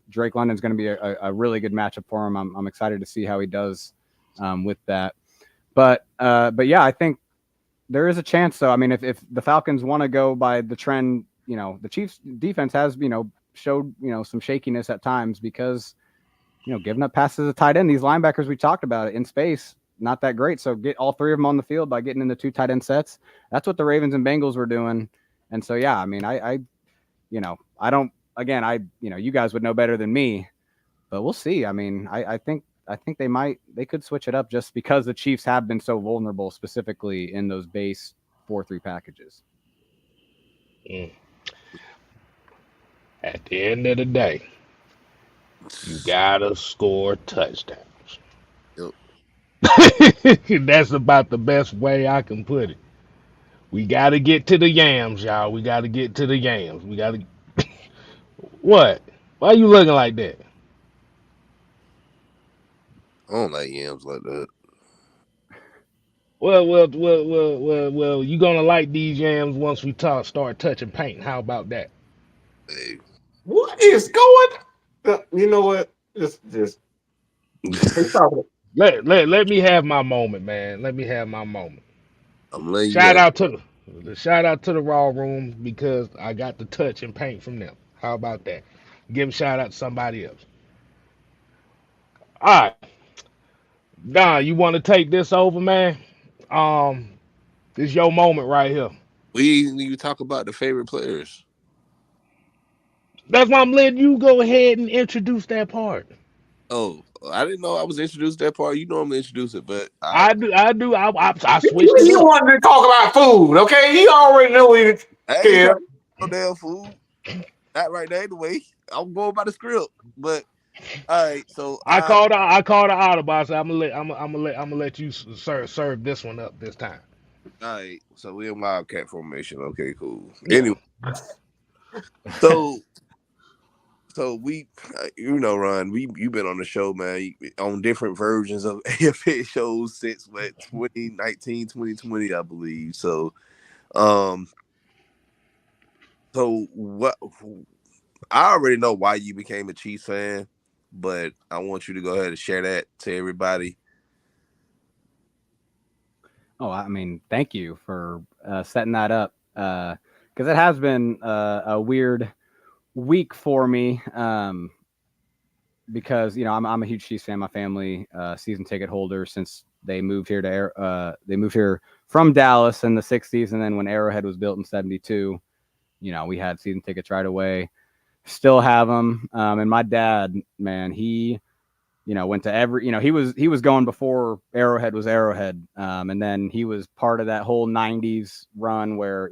Drake London's going to be a really good matchup for him. I'm excited to see how he does with that. But yeah, I think there is a chance though. I mean, if the Falcons want to go by the trend, the Chiefs defense has showed some shakiness at times because giving up passes to tight end. These linebackers we talked about it in space, not that great. So get all 3 of them on the field by getting into 2 tight end sets. That's what the Ravens and Bengals were doing. And so yeah, I mean, I don't. Again, you guys would know better than me, but we'll see. I mean, I think they could switch it up just because the Chiefs have been so vulnerable, specifically in those base 4-3 packages. Mm. At the end of the day, you gotta score touchdowns. Yep. That's about the best way I can put it. We gotta get to the yams, y'all. We gotta get to the yams. We gotta. What? Why you looking like that? I don't like yams like that. Well. You gonna like these yams once we start touching paint. How about that? Hey. What is going? You know what? Just hey, stop it. Let me have my moment, man. Let me have my moment. I'm letting you Shout have. out to shout out to the Raw Room because I got the touch and paint from them. How about that? Give a shout out to somebody else. All right, Don, you want to take this over, man? Um, this your moment right here. We didn't even talk about the favorite players. That's why I'm letting you go ahead and introduce that part. Oh, I didn't know I was introduced to that part. You normally introduce it, but I switched it You up. wanted to talk about food, okay? He already knew he I ain't scared. trying to no damn food. Not right now anyway. I'm going by the script. But all right, so I called the audible. I said I'm gonna let you serve this one up this time. all right, so we're in wildcat formation. Okay, cool. Yeah. Anyway, so we, Ron, you've been on the show, man, on different versions of AFA shows since what 2019, 2020, I believe. So, um, what? I already know why you became a Chiefs fan, but I want you to go ahead and share that to everybody. Oh, I mean, thank you for setting that up because it has been a weird week for me. Because I'm a huge Chiefs fan. My family season ticket holder since they moved here they moved here from Dallas in the '60s, and then when Arrowhead was built in '72, we had season tickets right away. Still have them. And my dad, man, he went to every, he was going before Arrowhead was Arrowhead. And then he was part of that whole '90s run where,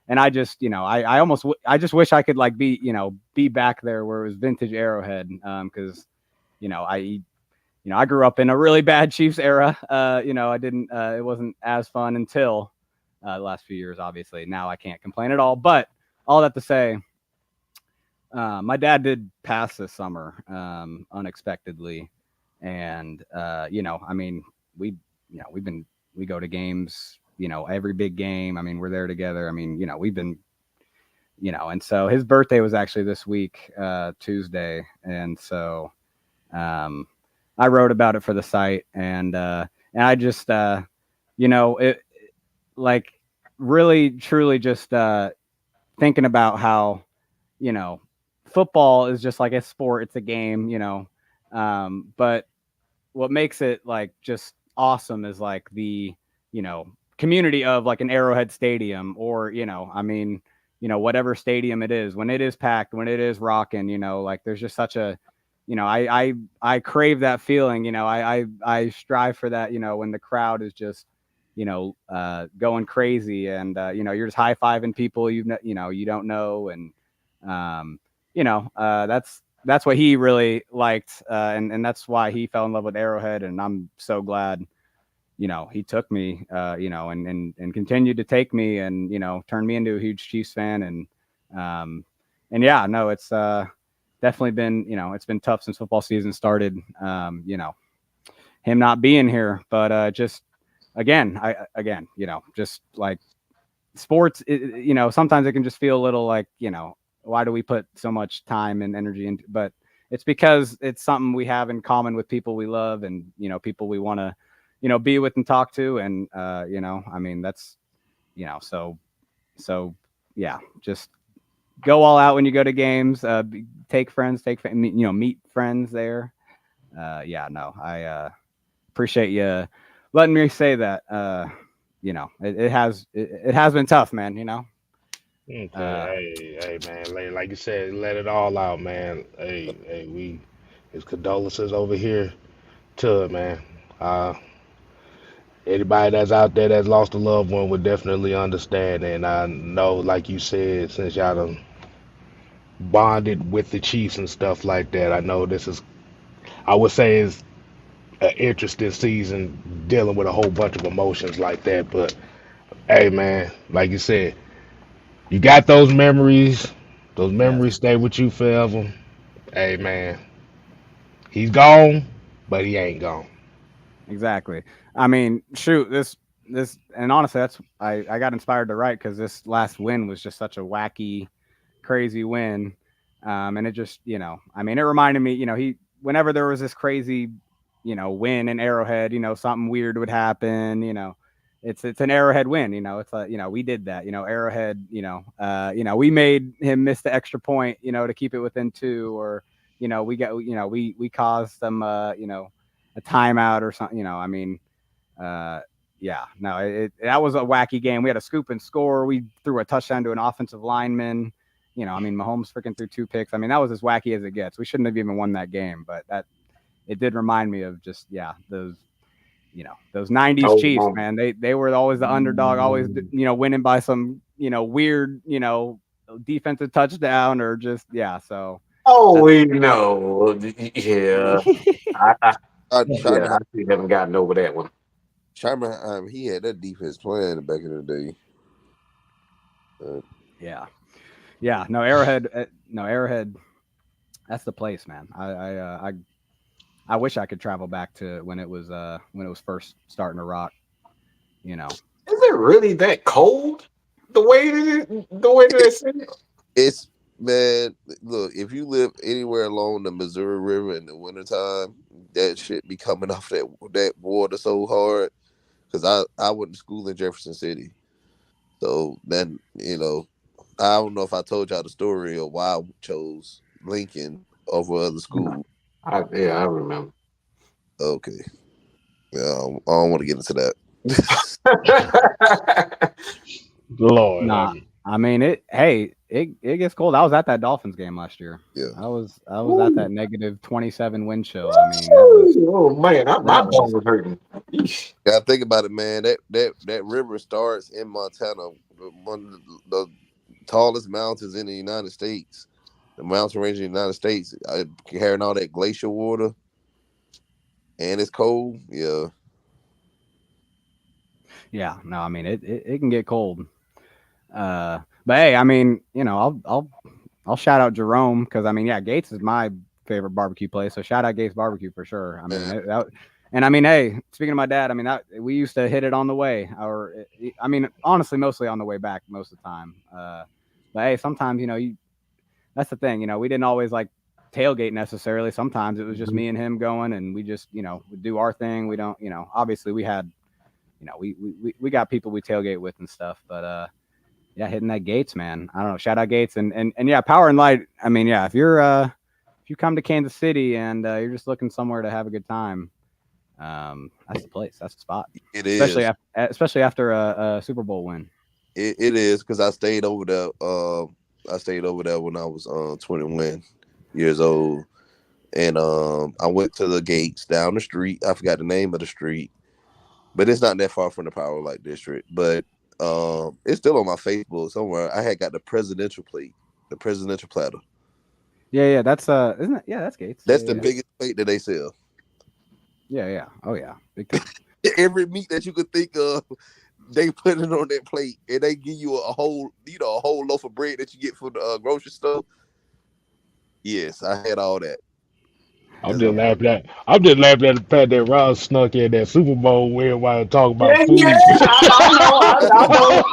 and I just, I just wish I could like be back there where it was vintage Arrowhead. Cause I grew up in a really bad Chiefs era. I didn't, it wasn't as fun until the last few years, obviously. Now I can't complain at all, but all that to say, my dad did pass this summer unexpectedly, and I mean, we go to games, every big game. I mean, we're there together. I mean, we've been, and so his birthday was actually this week, Tuesday, and so I wrote about it for the site, and I just it like really truly just thinking about how you know, football is just like a sport, it's a game, but what makes it like just awesome is like the, community of like an Arrowhead Stadium, or I mean, whatever stadium it is, when it is packed, when it is rocking, like there's just such a, I crave that feeling. I strive for that. When the crowd is just, going crazy, and you're just high fiving people you don't know, and that's what he really liked, and that's why he fell in love with Arrowhead, and I'm so glad he took me, and continued to take me, and turned me into a huge Chiefs fan, and yeah, no, it's definitely been it's been tough since football season started, him not being here, but just again, just like sports, sometimes it can just feel a little like, why do we put so much time and energy into, but it's because it's something we have in common with people we love, and people we want to be with and talk to, and I mean, that's so yeah, just go all out when you go to games, take friends, meet friends there. Yeah, no, I appreciate you letting me say that. It has been tough, man. Okay, hey, man, like you said, let it all out, man. Hey, his condolences over here to it, man. Uh, Anybody that's out there that's lost a loved one would definitely understand, and I know, like you said, since y'all done bonded with the Chiefs and stuff like that, I know this is, I would say, is an interesting season dealing with a whole bunch of emotions like that. But hey, man, like you said, you got those memories. Those Yes, memories stay with you forever. Hey, man, he's gone, but he ain't gone. exactly. I mean, shoot, this, and honestly, that's I got inspired to write because this last win was just such a wacky, crazy win, and it just I mean, it reminded me, he whenever there was this crazy, win in Arrowhead, something weird would happen, it's an Arrowhead win, it's like we did that, Arrowhead, we made him miss the extra point, to keep it within two, or we got we caused them a timeout or something, I mean, uh, yeah, no, that was a wacky game. We had a scoop and score. We threw a touchdown to an offensive lineman. I mean, Mahomes freaking threw 2 picks. I mean, that was as wacky as it gets. We shouldn't have even won that game, but it did remind me of just those '90s Oh, Chiefs, man. They were always the underdog, always winning by some weird defensive touchdown, or just So oh, that's we know. Yeah, I Sherman, I still haven't gotten over that one. Sherman, he had that defense playing back in the day. yeah, yeah. No, Arrowhead, no, Arrowhead. That's the place, man. I wish I could travel back to when it was first starting to rock. You know. Is it really that cold? The way that it's It's man, look, if you live anywhere along the Missouri River in the wintertime, that shit be coming off that water so hard. Cause I went to school in Jefferson City, so then I don't know if I told y'all the story of why I chose Lincoln over other schools. yeah, I remember. Okay, yeah, I don't want to get into that. Lord, Nah, I mean it. Hey, it gets cold. I was at that Dolphins game last year. Yeah, I was at that negative 27 wind chill. I mean that was Oh man, my that bone was was hurting. Yeesh. gotta think about it, man. That river starts in Montana, one of the tallest mountains in the United States. The mountain range in the United States, carrying all that glacial water, and it's cold. Yeah, yeah. No, I mean it can get cold. But hey, I mean I'll shout out Jerome because I mean yeah, Gates is my favorite barbecue place. So shout out Gates Barbecue for sure. I mean man. and I mean hey, speaking of my dad, I mean that we used to hit it on the way, or I mean honestly mostly on the way back most of the time. But hey, sometimes that's the thing. We didn't always like tailgate necessarily. Sometimes it was just me and him going, and we just would do our thing. We don't obviously we had we got people we tailgate with and stuff, but yeah, hitting that Gates, man. I don't know. Shout out Gates and yeah, Power and Light. I mean, yeah, if you come to Kansas City and you're just looking somewhere to have a good time, That's the place. That's the spot. It is. Especially after a Super Bowl win. It is because I stayed over there. I stayed over there when I was 21 years old, and I went to the gates down the street. I forgot the name of the street, but it's not that far from the Power Light District. But it's still on my Facebook somewhere. I had got the presidential plate, the presidential platter. Yeah. That's isn't it? Yeah, that's Gates. That's yeah, the biggest plate that they sell. Yeah. Oh yeah, big time. Every meat that you could think of, they put it on that plate, and they give you a whole loaf of bread that you get from the grocery store. Yes, I had all that. I'm just laughing at the fact that Ron snuck in that Super Bowl win while talking about Yeah, food. I know,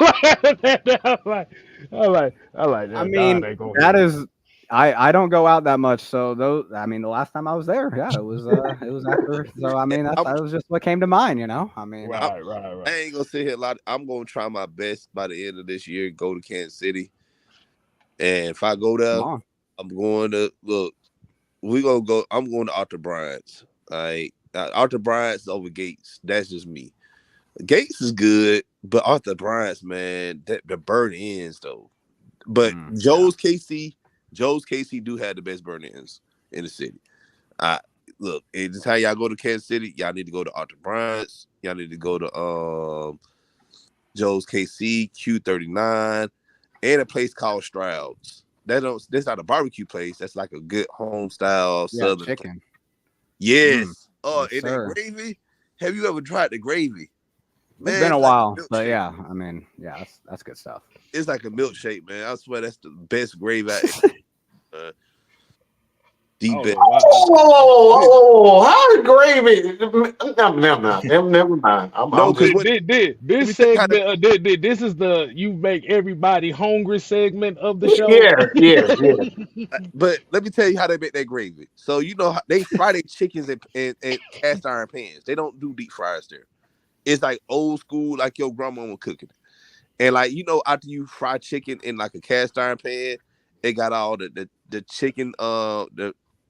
I know. I like I that. mean, Nah, they go that ahead. is. I don't go out that much, so I mean, the last time I was there, yeah, it was after. So I mean, that was just what came to mind, I mean, Right. I ain't gonna sit here a lot. I'm gonna try my best by the end of this year, go to Kansas City. And if I go there, come on. I'm going to look. We're gonna go. I'm going to Arthur Bryant's. All right. Arthur Bryant's over Gates. That's just me. Gates is good, but Arthur Bryant's, man, the burn ends though. But Joe's KC do have the best burn ends in the city. Look, anytime y'all go to Kansas City, y'all need to go to Arthur Bryant's. Y'all need to go to Joe's KC, Q39, and a place called Stroud's. That's not a barbecue place. That's like a good home style southern chicken. place. Yes. Yes, and sir. that gravy. Have you ever tried the gravy? Man, It's been a like while, milkshake. but yeah, I mean, yeah, that's good stuff. It's like a milkshake, man. I swear that's the best gravy I ever. The best. Oh, how is gravy? Never mind. No, because This segment, this is the you make everybody hungry segment of the show. Yeah. But let me tell you how they make that gravy. So you know how they fry their chickens in cast iron pans. They don't do deep fryers there. It's like old school, like your grandma was cooking it. And like after you fry chicken in like a cast iron pan, it got all the chicken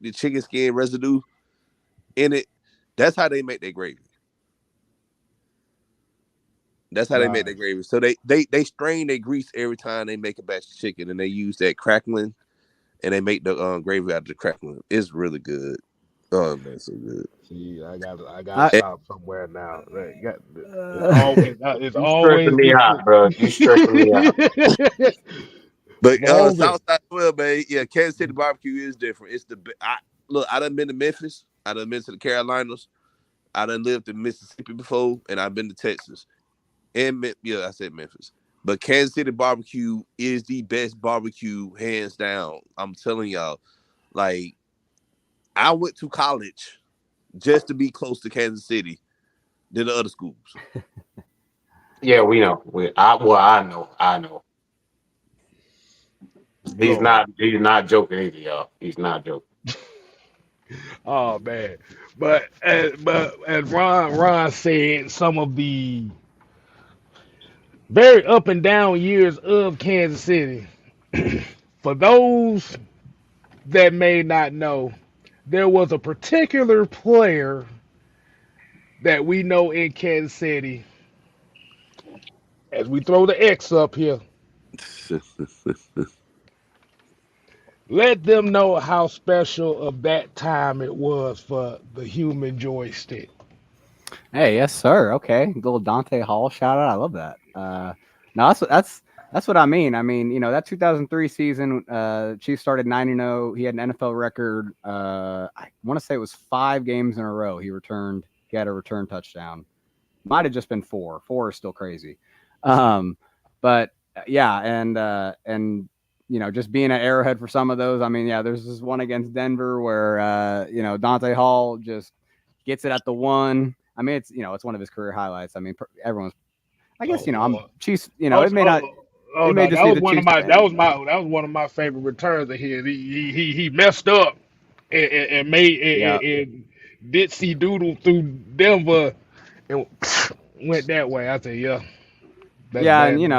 the chicken skin residue in it. That's how they make their gravy. That's how they make their gravy. So they strain their grease every time they make a batch of chicken, and they use that crackling, and they make the gravy out of the crackling. It's really good. Oh man, so good. See, I got to stop somewhere now. It's You always stressing me out, bro. You stressing me out. But Southside 12, man, yeah, Kansas City barbecue is different. It's I done been to Memphis. I done been to the Carolinas. I done lived in Mississippi before, and I've been to Texas. And I said Memphis. But Kansas City barbecue is the best barbecue, hands down. I'm telling y'all. Like, I went to college just to be close to Kansas City than the other schools. Yeah, we know. I know. He's not joking either, y'all. He's not joking. Oh man, but as Ron said, some of the very up and down years of Kansas City. For those that may not know, there was a particular player that we know in Kansas City. As we throw the X up here, let them know how special of that time it was for the human joystick. Hey, yes, sir. Okay, little Dante Hall shout out. I love that. No, that's what I mean. I mean, that 2003 season, Chiefs started 9-0. He had an NFL record. I want to say it was 5 games in a row. He had a return touchdown. Might have just been 4. 4 is still crazy. But yeah, and just being at Arrowhead for some of those. I mean, yeah, there's this one against Denver where Dante Hall just gets it at the 1. I mean, it's one of his career highlights. I mean, everyone's. I guess I'm Chiefs. It may not. Oh, no, that was one of my favorite returns of his. He messed up and made and ditsy doodle through Denver and went that way. I said, yeah. And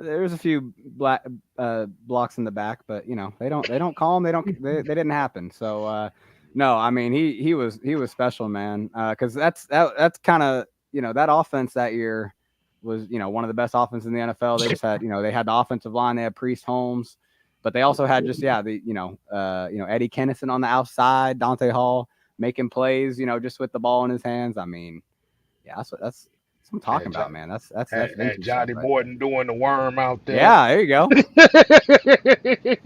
there's a few blocks in the back, but they don't call them. They didn't happen. So No, I mean he was special, man. Because that's kind of that offense that year was one of the best offenses in the NFL. They just had they had the offensive line. They had Priest Holmes, but they also had just the Eddie Kennison on the outside, Dante Hall making plays, just with the ball in his hands. I mean, yeah, that's what I'm talking about, man. That's Had vintage stuff Johnny right Morton doing the worm out there. there. Yeah, there you go.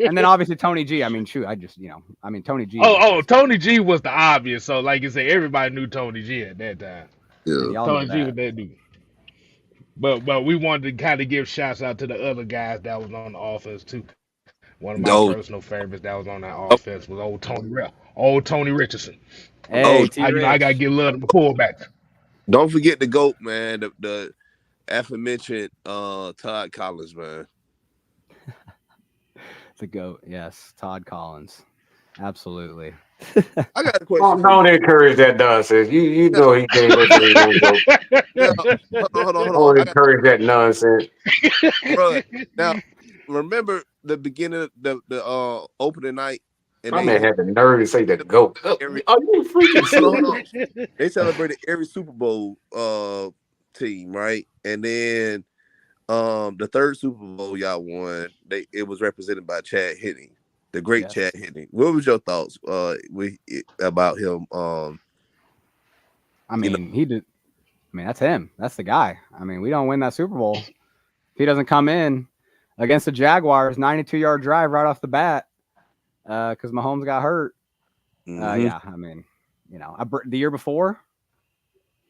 And then obviously Tony G. I mean, shoot, Tony G. Tony G was the obvious. So like you say, everybody knew Tony G at that time. Yeah. Tony G was that dude. But we wanted to kind of give shouts out to the other guys that was on the offense too. One of my Oh, personal favorites that was on that offense was old Tony Richardson. Hey, I gotta give love to the fullbacks. don't forget the GOAT, man. The aforementioned Todd Collins, man. The GOAT, yes, Todd Collins, absolutely. I got a question. Don't encourage that nonsense. You know he gave that thing Yeah, hold on. Don't encourage that nonsense. Bro, now remember the beginning of the opening night, and My man had the nerve to say the GOAT. Are you freaking serious? They celebrated every Super Bowl team, right? And then the third Super Bowl y'all won, it was represented by Chad Henne, the great Chad Henne. What was your thoughts about him? I mean, he did. I mean, that's him. That's the guy. I mean, we don't win that Super Bowl if he doesn't come in against the Jaguars, 92-yard drive right off the bat, because Mahomes got hurt. Yeah, I mean, the year before,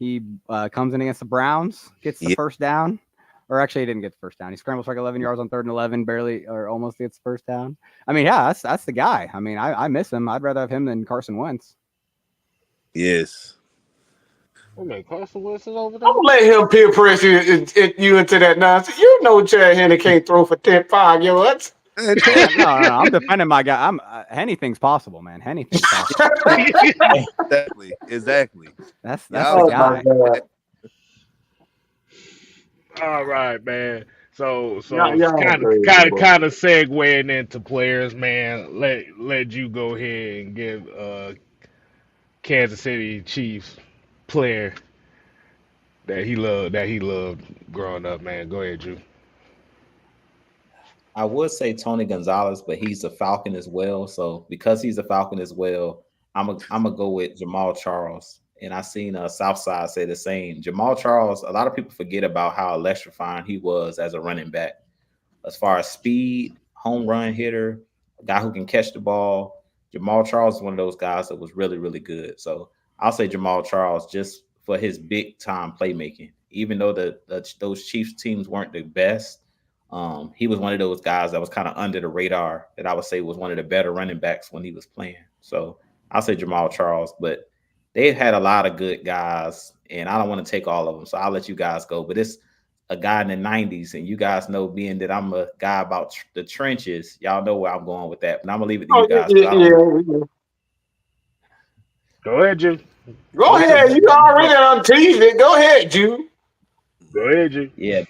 he comes in against the Browns, gets the first down. Or actually, he didn't get the first down. He scrambles for like 11 yards on 3rd and 11, barely or almost gets the first down. I mean, yeah, that's the guy. I mean, I miss him. I'd rather have him than Carson Wentz. Yes. Okay, Carson Wentz is over there. Don't let him peer pressure you into that nonsense. You know Chad Henne can't throw for 10-5 yards. No, I'm defending my guy. Anything's possible, man. Anything's possible. Exactly. That's the guy. All right, man. So kind of segueing into players, man. Let you go ahead and give Kansas City Chiefs player that he loved growing up, man. Go ahead, Drew. I would say Tony Gonzalez, but he's a Falcon as well. So because he's a Falcon as well, I'm gonna go with Jamal Charles. And I seen Southside say the same. Jamal Charles, a lot of people forget about how electrifying he was as a running back. As far as speed, home run hitter, a guy who can catch the ball, Jamal Charles is one of those guys that was really, really good. So I'll say Jamal Charles just for his big-time playmaking. Even though those Chiefs teams weren't the best, he was one of those guys that was kind of under the radar that I would say was one of the better running backs when he was playing. So I'll say Jamal Charles, but they've had a lot of good guys, and I don't want to take all of them, so I'll let you guys go. But it's a guy in the 90s, and you guys know, being that I'm a guy about the trenches, y'all know where I'm going with that. But I'm going to leave it to you guys. Go ahead, Jim. Go ahead. You already on TV. Go ahead, Jim. Go ahead, Jim. Yeah,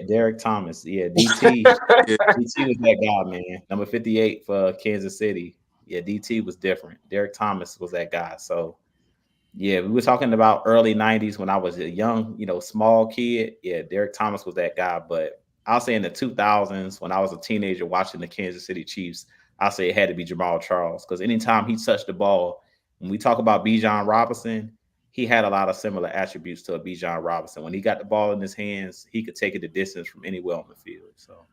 Derek Thomas. Yeah, DT. DT was that guy, man. Number 58 for Kansas City. Yeah, DT was different. Derek Thomas was that guy. So, yeah, we were talking about early 90s when I was a young, small kid. Yeah, Derek Thomas was that guy. But I'll say in the 2000s, when I was a teenager watching the Kansas City Chiefs, I'll say it had to be Jamal Charles. Because anytime he touched the ball, when we talk about Bijan Robinson, he had a lot of similar attributes to a Bijan Robinson. When he got the ball in his hands, he could take it the distance from anywhere on the field. So,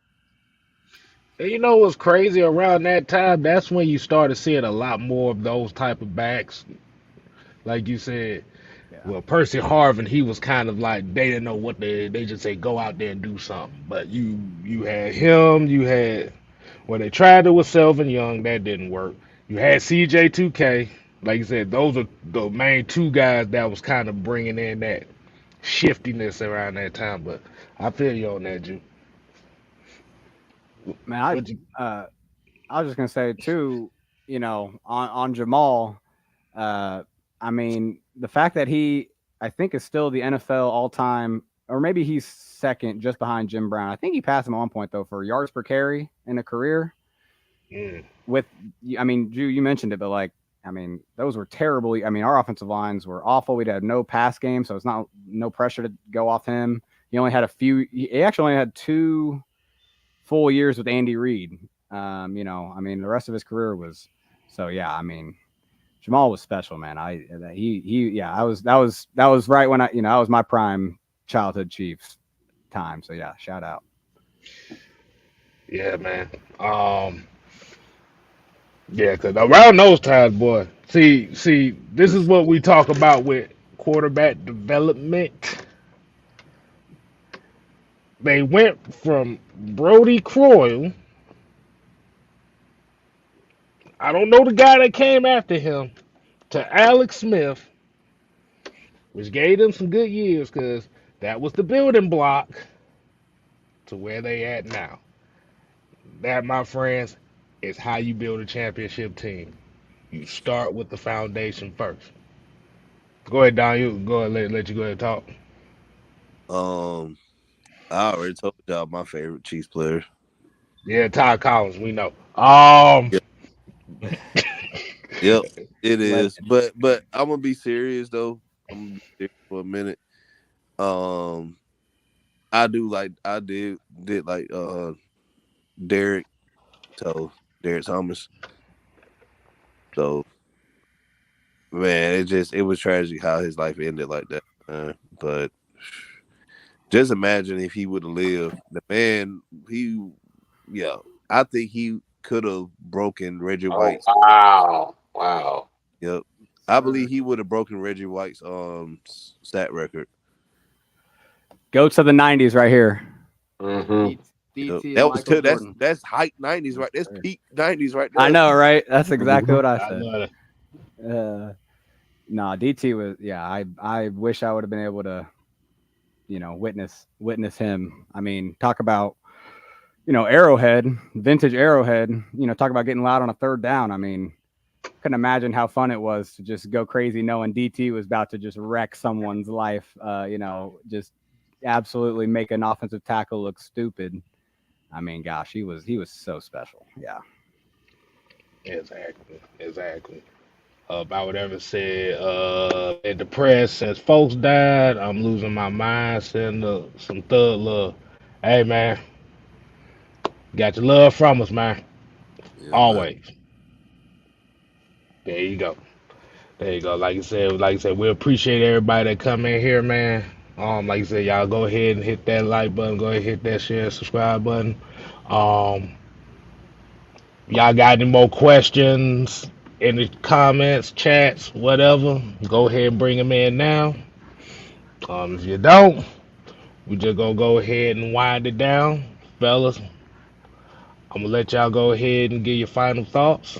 and you know what's crazy? Around that time, that's when you started seeing a lot more of those type of backs. Like you said, well, Percy Harvin, he was kind of like, they didn't know what they just say, go out there and do something. But you had him, they tried it with Selvin Young, that didn't work. You had CJ2K. Like you said, those are the main two guys that was kind of bringing in that shiftiness around that time. But I feel you on that, Drew. Man, I was just gonna say too, on Jamal, I mean, the fact that I think is still the NFL all-time, or maybe he's second just behind Jim Brown. I think he passed him at one point though for yards per carry in a career. Yeah. Drew, you mentioned it, but like, I mean, those were terrible. I mean, our offensive lines were awful. We'd had no pass game, so it's not no pressure to go off him. He only had a few. He actually only had 2 full years with Andy Reid. I mean, the rest of his career was. So yeah, I mean, Jamal was special, man. Yeah, I was that was right when that was my prime childhood Chiefs time. So yeah, shout out. Yeah, man. Yeah, because around those times, boy. See, this is what we talk about with quarterback development. They went from Brody Croyle. I don't know the guy that came after him to Alex Smith, which gave them some good years because that was the building block to where they at now. That, my friends, is how you build a championship team. You start with the foundation first. Go ahead, Don. You go ahead. Let you go ahead and talk. Um, I already told y'all my favorite Chiefs player. Yeah, Todd Collins. We know. Yep, yep, it is. Legend. But I'm gonna be serious though. I'm gonna be serious for a minute. Um, I did like Derek, so Derek Thomas. So man, it was tragic how his life ended like that. But just imagine if he would have lived. The man, yeah, I think he could have broken Reggie Oh White's. wow, wow. Yep, I believe Sir. he would have broken Reggie White's stat record. Goats of the '90s, right here. Mm-hmm. Yep. DT and That was Michael good. Jordan. That's height '90s right. That's peak '90s right I there. know, right? That's exactly what I I said. love Uh, nah, DT was. Yeah, I wish I would have been able to, witness him. I mean, talk about Arrowhead, vintage Arrowhead. Talk about getting loud on a third down. I mean, couldn't imagine how fun it was to just go crazy knowing DT was about to just wreck someone's life. Just absolutely make an offensive tackle look stupid. I mean, gosh, he was so special. Yeah. it. Exactly. If I would ever say, been depressed since folks died, I'm losing my mind, sending some thug love. Hey, man, got your love from us, man. Yeah, man. Always. There you go. There you go. Like I said, we appreciate everybody that come in here, man. Like I said, y'all go ahead and hit that like button. Go ahead and hit that share, subscribe button. Um, y'all got any more questions in the comments, chats, whatever? Go ahead and bring them in now. If you don't, we just gonna go ahead and wind it down, fellas. I'm gonna let y'all go ahead and give your final thoughts.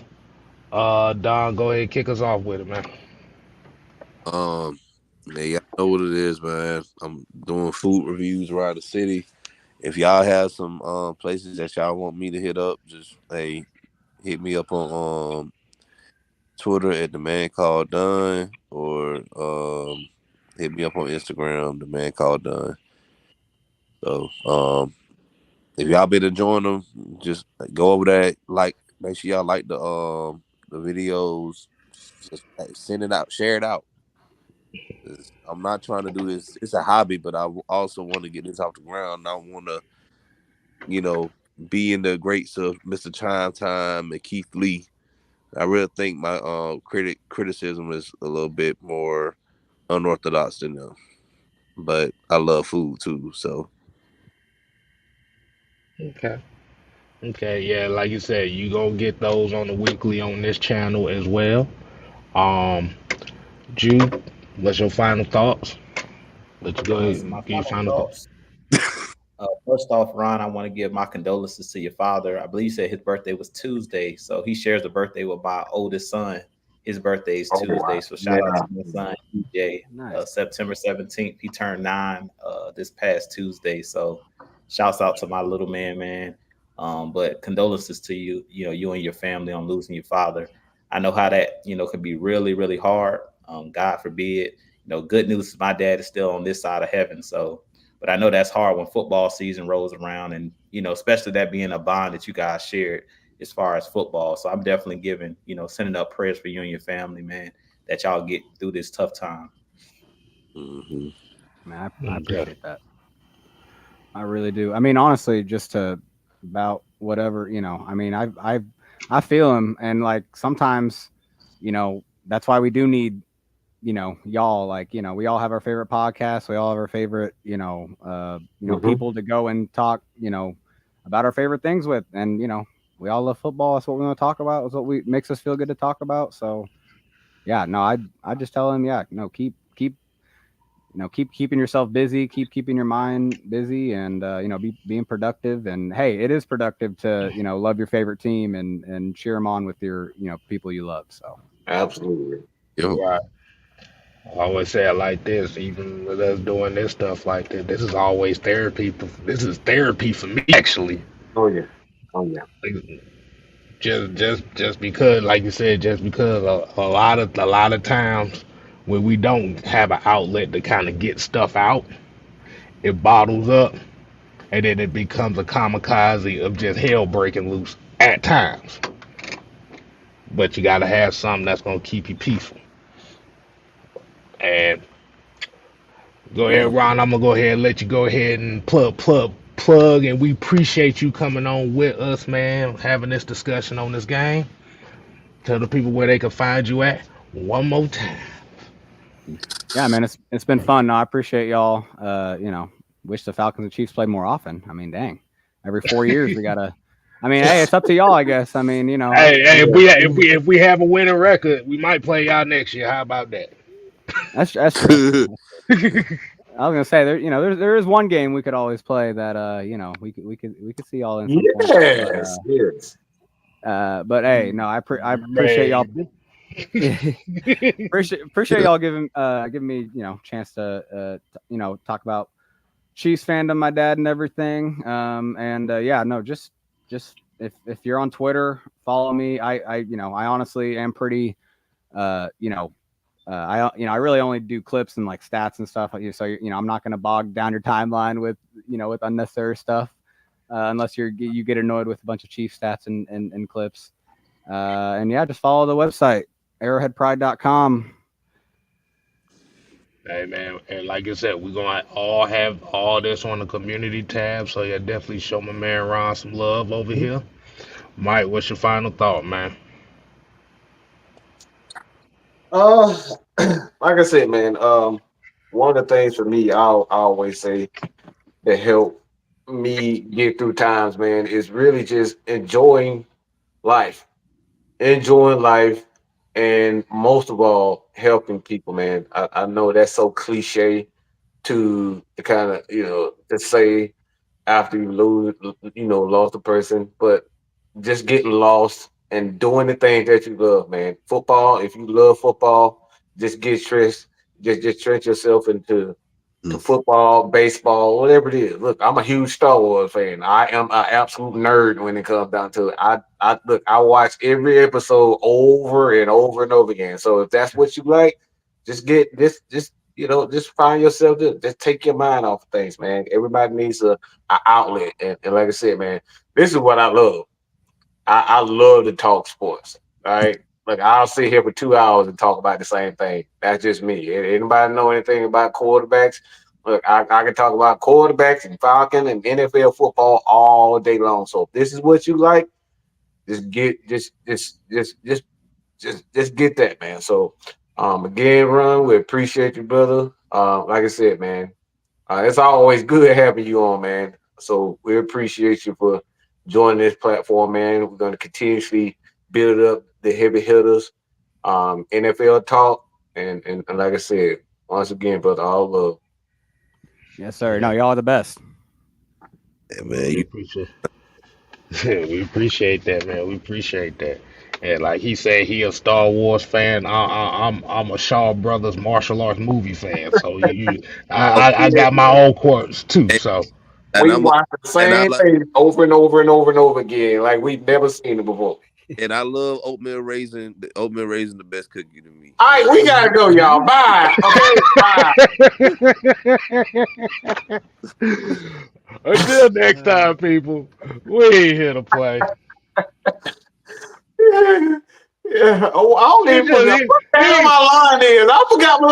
Don, go ahead and kick us off with it, man. Um, man, y'all know what it is, man. I'm doing food reviews around the city. If y'all have some places that y'all want me to hit up, just hit me up on Twitter at the man called Dunn, or hit me up on Instagram, the man called Dunn. So if y'all been enjoying them, just go over there, make sure y'all like the videos, just send it out, share it out. 'Cause I'm not trying to do this. It's a hobby, but I also want to get this off the ground. I want to, you know, be in the greats of Mr. Chime Time and Keith Lee. I really think my criticism is a little bit more unorthodox than them. But I love food too, so Okay. Okay, yeah, like you said, you gonna get those on the weekly on this channel as well. Um, Jude, what's your final thoughts? Let you go ahead So my and give your final final thoughts. thoughts. First off, Ron, I want to give my condolences to your father. I believe you said his birthday was Tuesday, so he shares a birthday with my oldest son. His birthday is Oh Tuesday, wow. so shout out Yeah. to my son EJ. Nice. September 17th, he turned 9 this past Tuesday. So shouts out to my little man, man. But condolences to you, you and your family on losing your father. I know how that, could be really, really hard. God forbid. Good news is my dad is still on this side of heaven. So but I know that's hard when football season rolls around, and especially that being a bond that you guys shared. as far as football. So I'm definitely sending up prayers for you and your family, man, that y'all get through this tough time. Mm-hmm. Man, I appreciate that. I really do. I mean, honestly, just to about whatever, I mean, I feel him, and like sometimes, that's why we do need, y'all. Like, we all have our favorite podcasts, we all have our favorite, people to go and talk, about our favorite things with, and we all love football. That's what we want to talk about. That's what makes us feel good to talk about. So, yeah, no, I just tell him, yeah, no, keep keep keeping yourself busy, keep keeping your mind busy, and being productive. And hey, it is productive to love your favorite team and cheer them on with your people you love. So Absolutely. Yep. Right. I always say it like this, even with us doing this stuff like this. This is always therapy. This is therapy for me, actually. Oh yeah. Oh yeah. Like, just because, like you said, just because a lot of times when we don't have an outlet to kind of get stuff out, it bottles up, and then it becomes a kamikaze of just hell breaking loose at times. But you got to have something that's gonna keep you peaceful. And go Yeah. ahead, Ron. I'm gonna go ahead and let you go ahead and plug. And we appreciate you coming on with us, man. Having this discussion on this game. Tell the people where they can find you at one more time. yeah, man, it's been fun. No, I appreciate y'all. Wish the Falcons and Chiefs played more often. I mean, dang, every 4 years we gotta. I mean, hey, it's up to y'all, I guess. I mean, Hey, if we have a winning record, we might play y'all next year. How about that? that's true. I was gonna say there is one game we could always play that we could see y'all in some point. Yes. Yes. But hey, no, I appreciate y'all. Man. appreciate y'all giving me chance to talk about Chiefs fandom, my dad, and everything. Yeah, no, just if you're on Twitter, follow me. I honestly am pretty I really only do clips and like stats and stuff. So I'm not gonna bog down your timeline with with unnecessary stuff unless you get annoyed with a bunch of Chief stats and clips. And yeah, just follow the website arrowheadpride.com. Hey man, and like I said, we're gonna all have all this on the community tab. So yeah, definitely show my man Ron some love over here. Mike, what's your final thought, man? Uh, like I said, man. One of the things for me, I always say that help me get through times, man, is really just life, enjoying life, and most of all, helping people, man. I know that's so cliche to kind of to say after you lose, lost a person, but just getting lost and doing the things that you love, man. Football, if you love football, just get stressed, just trench yourself into to football, baseball, whatever it is. Look, I'm a huge Star Wars fan. I am an absolute nerd when it comes down to it. I look, I watch every episode over and over and over again. So if that's what you like, just get just find yourself just take your mind off of things, man. Everybody needs a outlet. And like I said, man, this is what I love. I love to talk sports. All right. Like I'll sit here for 2 hours and talk about the same thing. That's just me. Anybody know anything about quarterbacks? Look, I can talk about quarterbacks and Falcon and NFL football all day long. So if this is what you like, just get just get that, man. So again, Ron, we appreciate you, brother. Like I said, man, it's always good having you on, man. So we appreciate you for joining this platform, man. We're going to continuously build up the heavy hitters, NFL talk, and like I said, once again, brother, all love. Yes, sir. No, y'all are the best. Yeah, man. We appreciate we appreciate that, man. We appreciate that. And like he said, he a Star Wars fan. I'm a Shaw Brothers martial arts movie fan. So I Okay. got my own quirks too. And, So and We I'm a, watch the and I same like thing over and over and over and over again, like we've never seen it before. and I love oatmeal raisin. The oatmeal raisin the best cookie to me. All right, we gotta go, y'all. Bye. Okay, bye. until next time, people, we ain't here to play. Yeah. Yeah. Oh, I don't He even forgot just what the hell he, my line is. I forgot my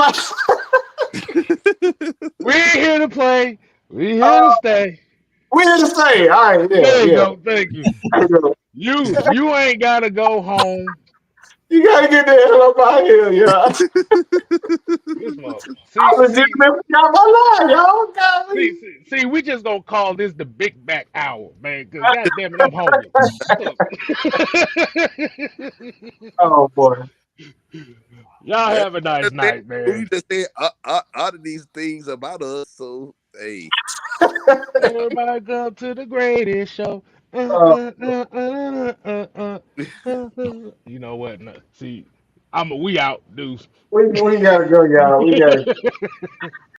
line. we ain't here to play. We here Uh, to stay. we here to say. All right. Yeah. There you Yeah. go. Thank you. There you go. You ain't gotta go home. You gotta get the hell up out of here, yeah. This month. I legitimately forgot my line, y'all. Golly. See, we just gonna call this the Big Back Hour, man. Cause goddamn it, I'm hungry. Look. Oh boy. Y'all Hey, have a nice just said- night, we man. just said out of these things about us. So hey, Everybody come to the greatest show. Uh, You know what? No, see, we out, dudes. we gotta go, y'all. We gotta